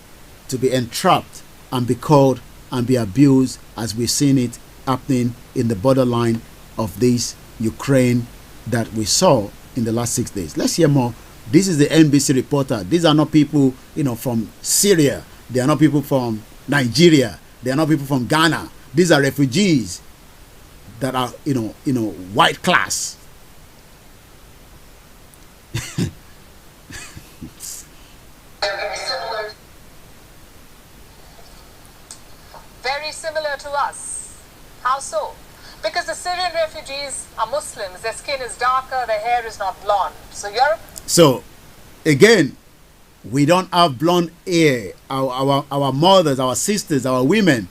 Speaker 4: to be entrapped and be called and be abused as we've seen it happening in the borderline of this Ukraine that we saw in the last 6 days. Let's hear more. This is the NBC reporter. These are not people, from Syria. They are not people from Nigeria. They are not people from Ghana. These are refugees that are, white class.
Speaker 12: Very similar to us. How so? Because the Syrian refugees are Muslims, their skin is darker, their hair is not blonde. So Europe...
Speaker 4: So, again, we don't have blonde hair. Our mothers, our sisters, our women,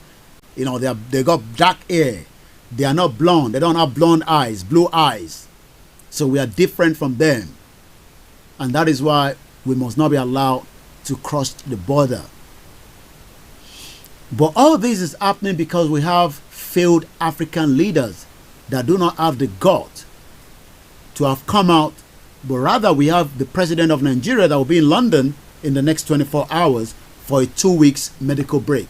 Speaker 4: they got dark hair. They are not blonde. They don't have blonde eyes, blue eyes. So we are different from them. And that is why we must not be allowed to cross the border. But all this is happening because we have failed African leaders that do not have the gut to have come out, but rather we have the president of Nigeria that will be in London in the next 24 hours for a 2 weeks medical break.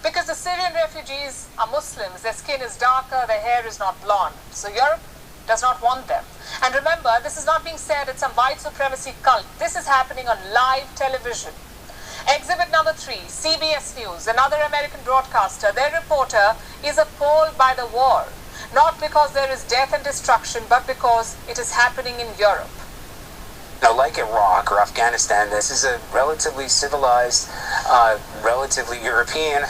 Speaker 12: Because the Syrian refugees are Muslims, their skin is darker, their hair is not blonde. So Europe does not want them. And remember, this is not being said at some white supremacy cult. This is happening on live television. Exhibit number 3, CBS News, another American broadcaster. Their reporter is appalled by the war, not because there is death and destruction, but because it is happening in Europe.
Speaker 15: Like Iraq or Afghanistan, this is a relatively civilized, relatively European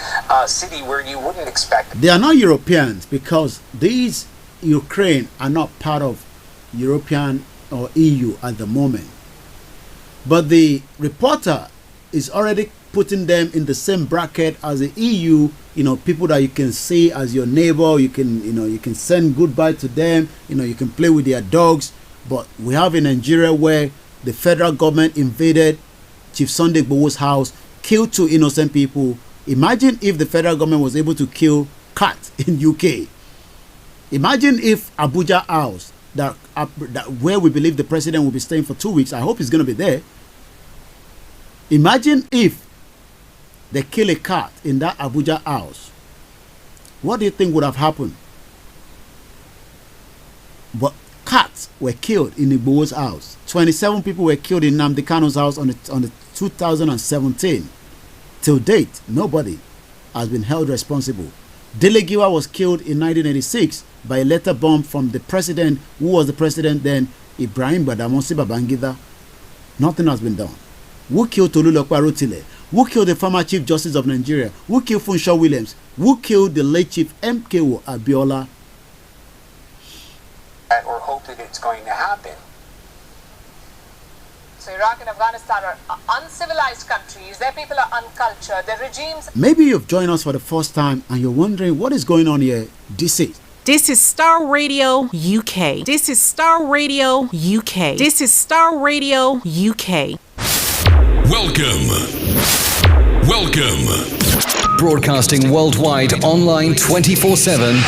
Speaker 15: city where you wouldn't expect.
Speaker 4: They are not Europeans because these Ukraine are not part of European or EU at the moment. But the reporter is already putting them in the same bracket as the EU, people that you can see as your neighbor. You can send goodbye to them, you can play with their dogs. But we have in Nigeria where the federal government invaded Chief Sunday Igboho's house, killed 2 innocent people. Imagine if the federal government was able to kill cats in UK. Imagine if Abuja house, that where we believe the president will be staying for 2 weeks, I hope he's going to be there. Imagine if they kill a cat in that Abuja house. What do you think would have happened? But cats were killed in Igbo's house. 27 people were killed in Nnamdi Kanu's house on the 2017. Till date, nobody has been held responsible. Dele Giwa was killed in 1986 by a letter bomb from the president, who was the president then, Ibrahim Badamasi Babangida. Nothing has been done. Who killed Tolulokpa Rotile? Who killed the former Chief Justice of Nigeria? Who killed Funshaw Williams? Who killed the late Chief MKO Abiola?
Speaker 15: Or hope that it's going to happen.
Speaker 12: So Iraq and Afghanistan are uncivilized countries. Their people are uncultured. Their regimes...
Speaker 4: Maybe you've joined us for the first time and you're wondering what is going on here. This
Speaker 5: is Star Radio UK. This is Star Radio UK. This is Star Radio UK.
Speaker 6: Welcome.
Speaker 11: Broadcasting worldwide online 24/7.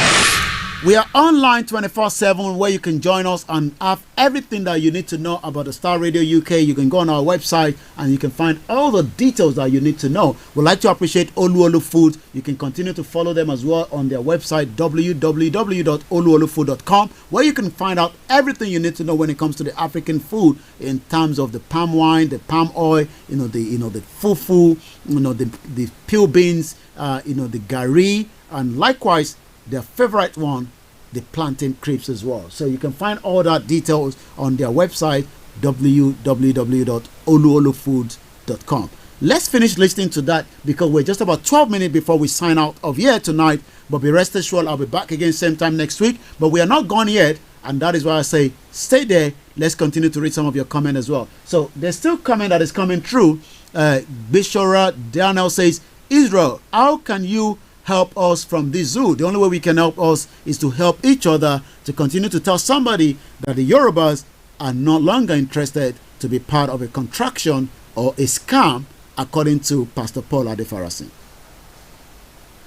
Speaker 4: We are online 24/7 where you can join us and have everything that you need to know about the Star Radio UK. You can go on our website and you can find all the details that you need to know. We'd like to appreciate Oluolu Food. You can continue to follow them as well on their website www.oluolufood.com, where you can find out everything you need to know when it comes to the African food in terms of the palm wine, the palm oil, the fufu, the peel beans, the gari, and likewise their favorite one, the plantain crepes as well. So you can find all that details on their website www.oluolufoods.com. Let's finish listening to that because we're just about 12 minutes before we sign out of here tonight. But be rest assured, I'll be back again same time next week. But we are not gone yet, and that is why I say stay there. Let's continue to read some of your comment as well. So there's still comment that is coming through. Bishora Daniel says, Israel, how can you help us from this zoo? The only way we can help us is to help each other to continue to tell somebody that the Yorubas are no longer interested to be part of a contraction or a scam, according to Pastor Paul Adefarasin.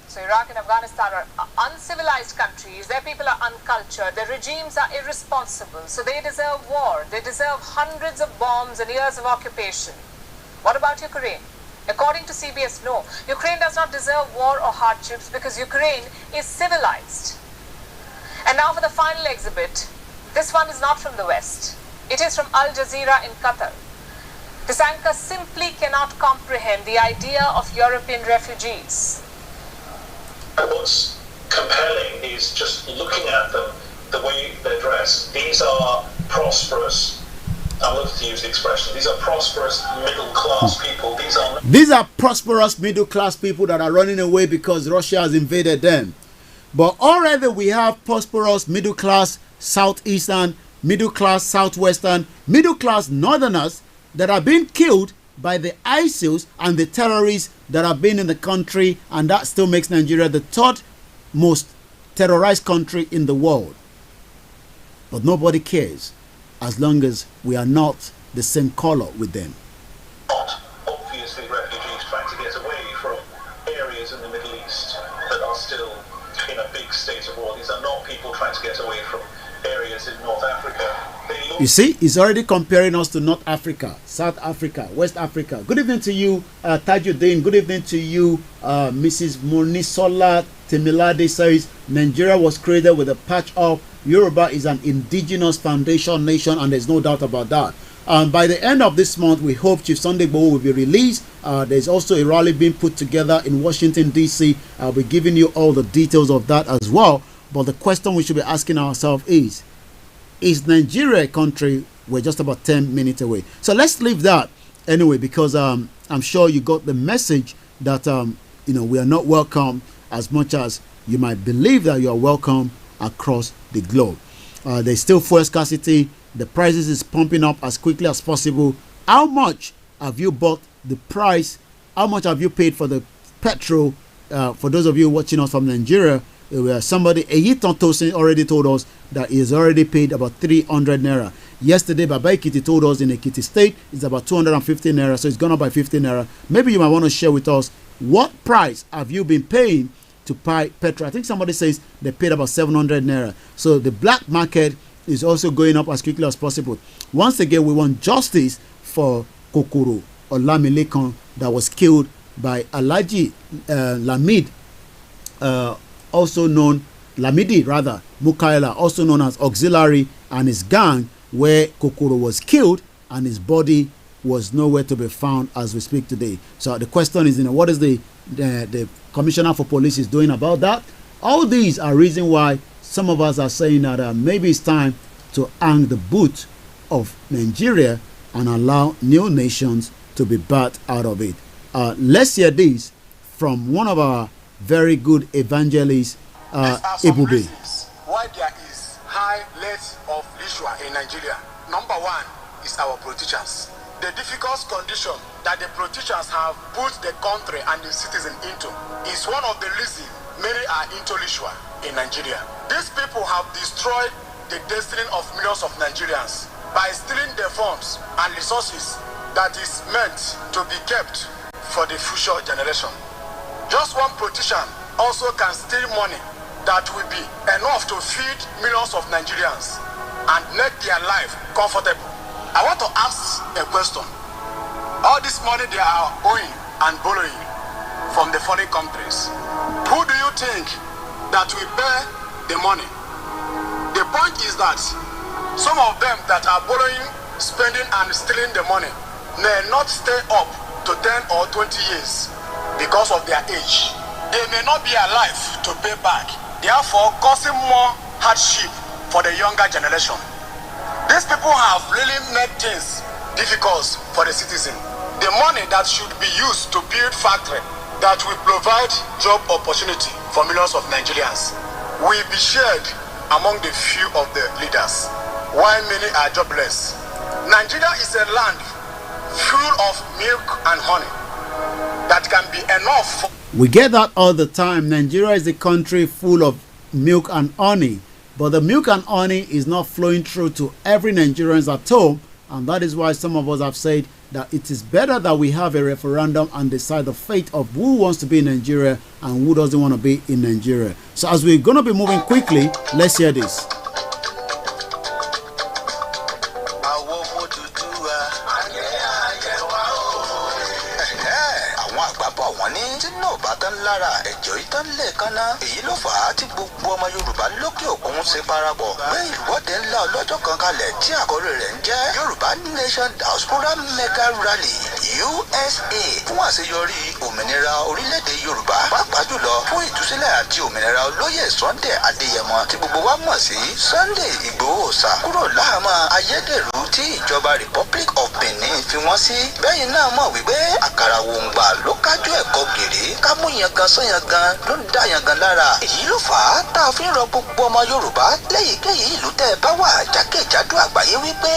Speaker 12: So Iraq and Afghanistan are uncivilized countries. Their people are uncultured. Their regimes are irresponsible. So they deserve war. They deserve hundreds of bombs and years of occupation. What about Ukraine? According to CBS, no. Ukraine does not deserve war or hardships because Ukraine is civilized. And now for the final exhibit. This one is not from the West. It is from Al Jazeera in Qatar. This anchor simply cannot comprehend the idea of European refugees.
Speaker 16: What's compelling is just looking at them, the way they're dressed. These are prosperous, I love to use the expression, these are prosperous middle-class people. These are
Speaker 4: prosperous middle-class people that are running away because Russia has invaded them. But already we have prosperous middle-class southeastern, middle-class southwestern, middle-class northerners that are being killed by the ISILs and the terrorists that have been in the country, and that still makes Nigeria the third most terrorized country in the world. But nobody cares as long as we are not the same color with them.
Speaker 16: Obviously refugees trying to get away from areas in the Middle East that are still in a big state of war. These are not people trying to get away from areas in North Africa.
Speaker 4: You see, he's already comparing us to North Africa, South Africa, West Africa. Good evening to you, Tajuddin. Good evening to you, Mrs. Monisola Temilade says, Nigeria was created with a patch of Yoruba is an indigenous foundation nation, and there's no doubt about that. By the end of this month, we hope Chief Sunday Igboho will be released. There's also a rally being put together in Washington, D.C. I'll be giving you all the details of that as well. But the question we should be asking ourselves is Nigeria a country? We're just about 10 minutes away. So let's leave that anyway, because I'm sure you got the message that we are not welcome as much as you might believe that you are welcome across the globe. There's still fuel scarcity. The prices is pumping up as quickly as possible. How much have you bought the price? How much have you paid for the petrol? For those of you watching us from Nigeria, somebody, Eyiton Tosin, already told us that he has already paid about 300 naira. Yesterday, Baba Ekiti told us in Ekiti State it's about 250 naira, so it's gone up by 50 naira. Maybe you might want to share with us what price have you been paying to buy petrol. I think somebody says they paid about 700 naira. So the black market is also going up as quickly as possible. Once again, we want justice for Kokoro Olamilekan that was killed by Alhaji Lamid, also known Lamidi rather Mukaila, also known as Auxiliary, and his gang where Kokoro was killed and his body was nowhere to be found as we speak today. So the question is, what is the Commissioner for Police is doing about that? All these are reasons why some of us are saying that maybe it's time to hang the boot of Nigeria and allow new nations to be birthed out of it. Let's hear this from one of our very good evangelists, Ebube.
Speaker 8: Why there is high rates of lishua in Nigeria. Number one is our politicians. The difficult condition that the politicians have put the country and the citizen into is one of the reasons many are into lishua in Nigeria. These people have destroyed the destiny of millions of Nigerians by stealing the funds and resources that is meant to be kept for the future generation. Just one politician also can steal money that will be enough to feed millions of Nigerians and make their life comfortable. I want to ask a question. All this money they are owing and borrowing from the foreign countries, who do you think that will pay the money? The point is that some of them that are borrowing, spending and stealing the money may not stay up to 10 or 20 years because of their age. They may not be alive to pay back, therefore causing more hardship for the younger generation. These people have really made things difficult for the citizen. The money that should be used to build factory that will provide job opportunity for millions of Nigerians will be shared among the few of the leaders, while many are jobless. Nigeria is a land full of milk and honey that can be enough.
Speaker 4: We get that all the time. Nigeria is a country full of milk and honey. But the milk and honey is not flowing through to every Nigerian at home. And that is why some of us have said that it is better that we have a referendum and decide the fate of who wants to be in Nigeria and who doesn't want to be in Nigeria. So as we're going to be moving quickly, let's hear this.
Speaker 17: lára ẹ̀jọ̀ ìtàn lẹ́ẹ̀kanná èyí ló fà á tí gbogbo ọmọ Yorùbá lókè òkun ṣe parapọ̀ gbé ìwọ́de ńlá ọlọ́jọ́ kan kalẹ̀ tí àkórí rẹ̀ ń jẹ́ Yorùbá Nation Diaspora Mega Rally USA fún àṣeyọrí òmìnira orílẹ̀-èdè Yorùbá pàápàá jùlọ fún ìtúsílẹ̀ àti òmìnira olóyè Sunday Adéyẹmọ tí gbogbo wa mọ̀ sí Sunday Ìgbòho Òòṣà kúrò láhàámọ́ ayédèrú tí ìjọba Republic of Benin fi wọ́n sí bẹ́yìn náà mọ̀ wípé àkàrà wòǹgbà ló kájú ẹ̀kọ́ gèrè kámúyàn gan sọ́yàn gan ló ń dá yàn gan lára èyí ló fà á tá a fi ń rọ gbogbo ọmọ Yorùbá lẹ́yìnkéyìí ìlú tẹ́ ẹ bá wà jákèjádò àgbáyé wípé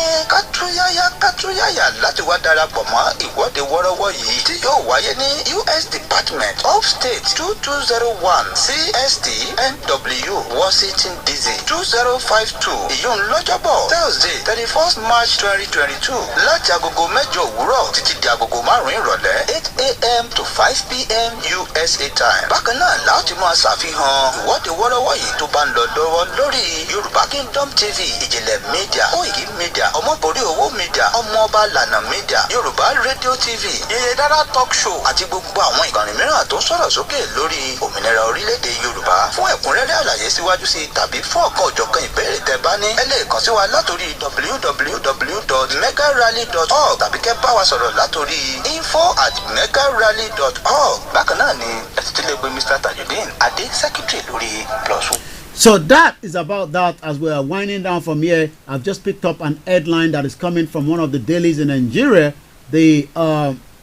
Speaker 17: kátúyáyà láti wá darapọ̀ mọ́ ìwọ́de wọ́rọ́wọ́ yìí tí yóò wáyé ní US Department of State 2201 CST NW Washington DC 2052 ìyún lọ́jọ́bọ̀ Thursday 31st March 2022 láti agogo 8 òwúrọ̀ títí di agogo 5 ìrọ̀lẹ́ 8 a.m. to 5 p.m. USA time. Bákan náà láti máa ṣàfihàn ìwọ́de wọ́rọ́wọ́ yìí tó bá ń lọ lọ́wọ́ lórí Yorùbá Kingdom TV, Ìjìnlẹ̀ Media, Koiki Media, Ọmọbọ̀rí Owó Media, Ọmọọba Lànà Media, Yorùbá Radio TV, Yèyé Dára Talk Show àti gbogbo àwọn ìkànnì mìíràn tó ń sọ̀rọ̀ sókè lórí òmìnira orílẹ̀-èdè Yorùbá. Fún ẹ̀kúnrẹ́rẹ́ àlàyé síwájú sí tàbí fún ọ̀kan òjọ̀kan ìbéèrè tẹ́ bá ní ẹ lè kàn sí wa látòrí www.megarally.org tàbí kẹ́ bá wa sọ̀rọ̀ látòrí info@megarally.org. Bákan náà ni ẹ ti lè gbé Mr. Tajudeen Adé Secretary lórí +1.
Speaker 4: So that is about that. As we are winding down from here, I've just picked up an headline that is coming from one of the dailies in Nigeria. The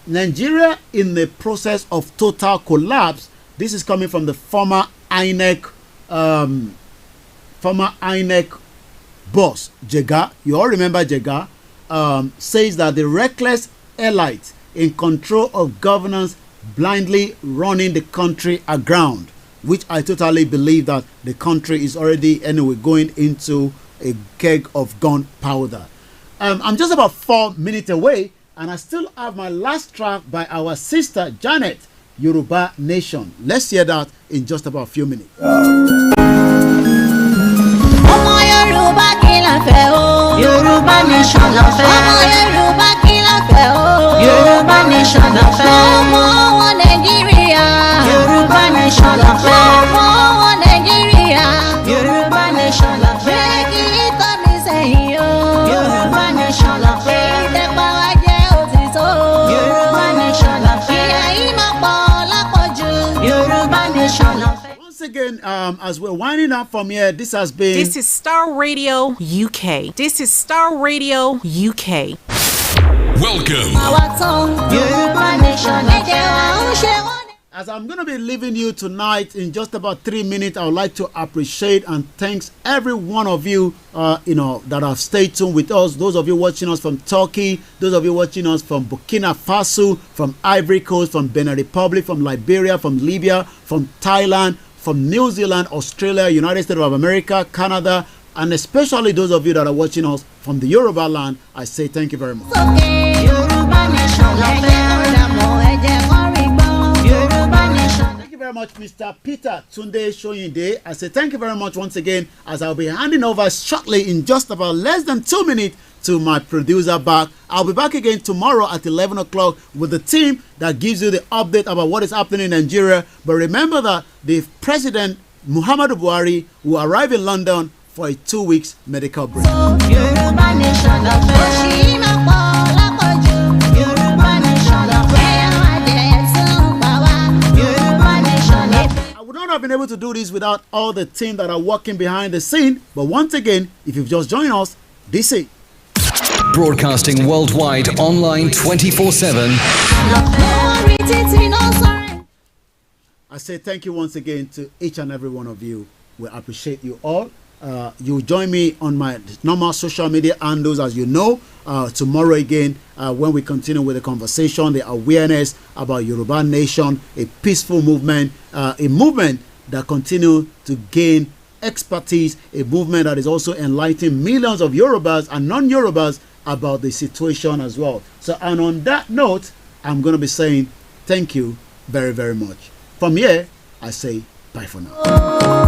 Speaker 4: Nigeria in the process of total collapse. This is coming from the former INEC boss, Jega. You all remember Jega. Says that the reckless elite in control of governance blindly running the country aground, which I totally believe that the country is already anyway going into a keg of gunpowder. I'm just about 4 minutes away, and I still have my last track by our sister Janet, Yoruba Nation. Let's hear that in just about a few minutes.
Speaker 1: Ọmọ Yorùbá kí la fẹ́ o. Yorùbá Nation la fẹ́. Ọmọ Yorùbá kí la fẹ́ o. Yorùbá Nation la fẹ́. Ọmọ wọn Nàìjíríà. Yorùbá Nation la fẹ́. Ọmọ wọn Nàìjíríà. Yorùbá Nation la fẹ́. Ṣé kí tọ́ mi sẹ́yìn o.
Speaker 4: again, as we're winding up from here, this has been...
Speaker 5: This is Star Radio UK. This is Star Radio UK.
Speaker 6: Welcome.
Speaker 4: As I'm going to be leaving you tonight in just about 3 minutes, I would like to appreciate and thanks every one of you, that have stayed tuned with us. Those of you watching us from Turkey, those of you watching us from Burkina Faso, from Ivory Coast, from Benin Republic, from Liberia, from Libya, from Thailand, from New Zealand, Australia, United States of America, Canada, and especially those of you that are watching us from the Yoruba land. I say thank you very much. Thank you very much, Mr. Peter Tunde Shoyinde. I say thank you very much once again, as I'll be handing over shortly in just about less than 2 minutes to my producer back. I'll be back again tomorrow at 11 o'clock with the team that gives you the update about what is happening in Nigeria. But remember that the President Muhammadu Buhari will arrive in London for a 2 weeks medical break. I would not have been able to do this without all the team that are working behind the scene. But once again, if you've just joined us, this is
Speaker 11: Broadcasting worldwide, online 24/7.
Speaker 4: I say thank you once again to each and every one of you. We appreciate you all. You join me on my normal social media handles, as you know, tomorrow again when we continue with the conversation, the awareness about Yoruba Nation, a peaceful movement, a movement that continue to gain expertise, a movement that is also enlightening millions of Yorubas and non-Yorubas about the situation as well. So, and on that note, I'm going to be saying thank you very, very much. From here, I say bye for now.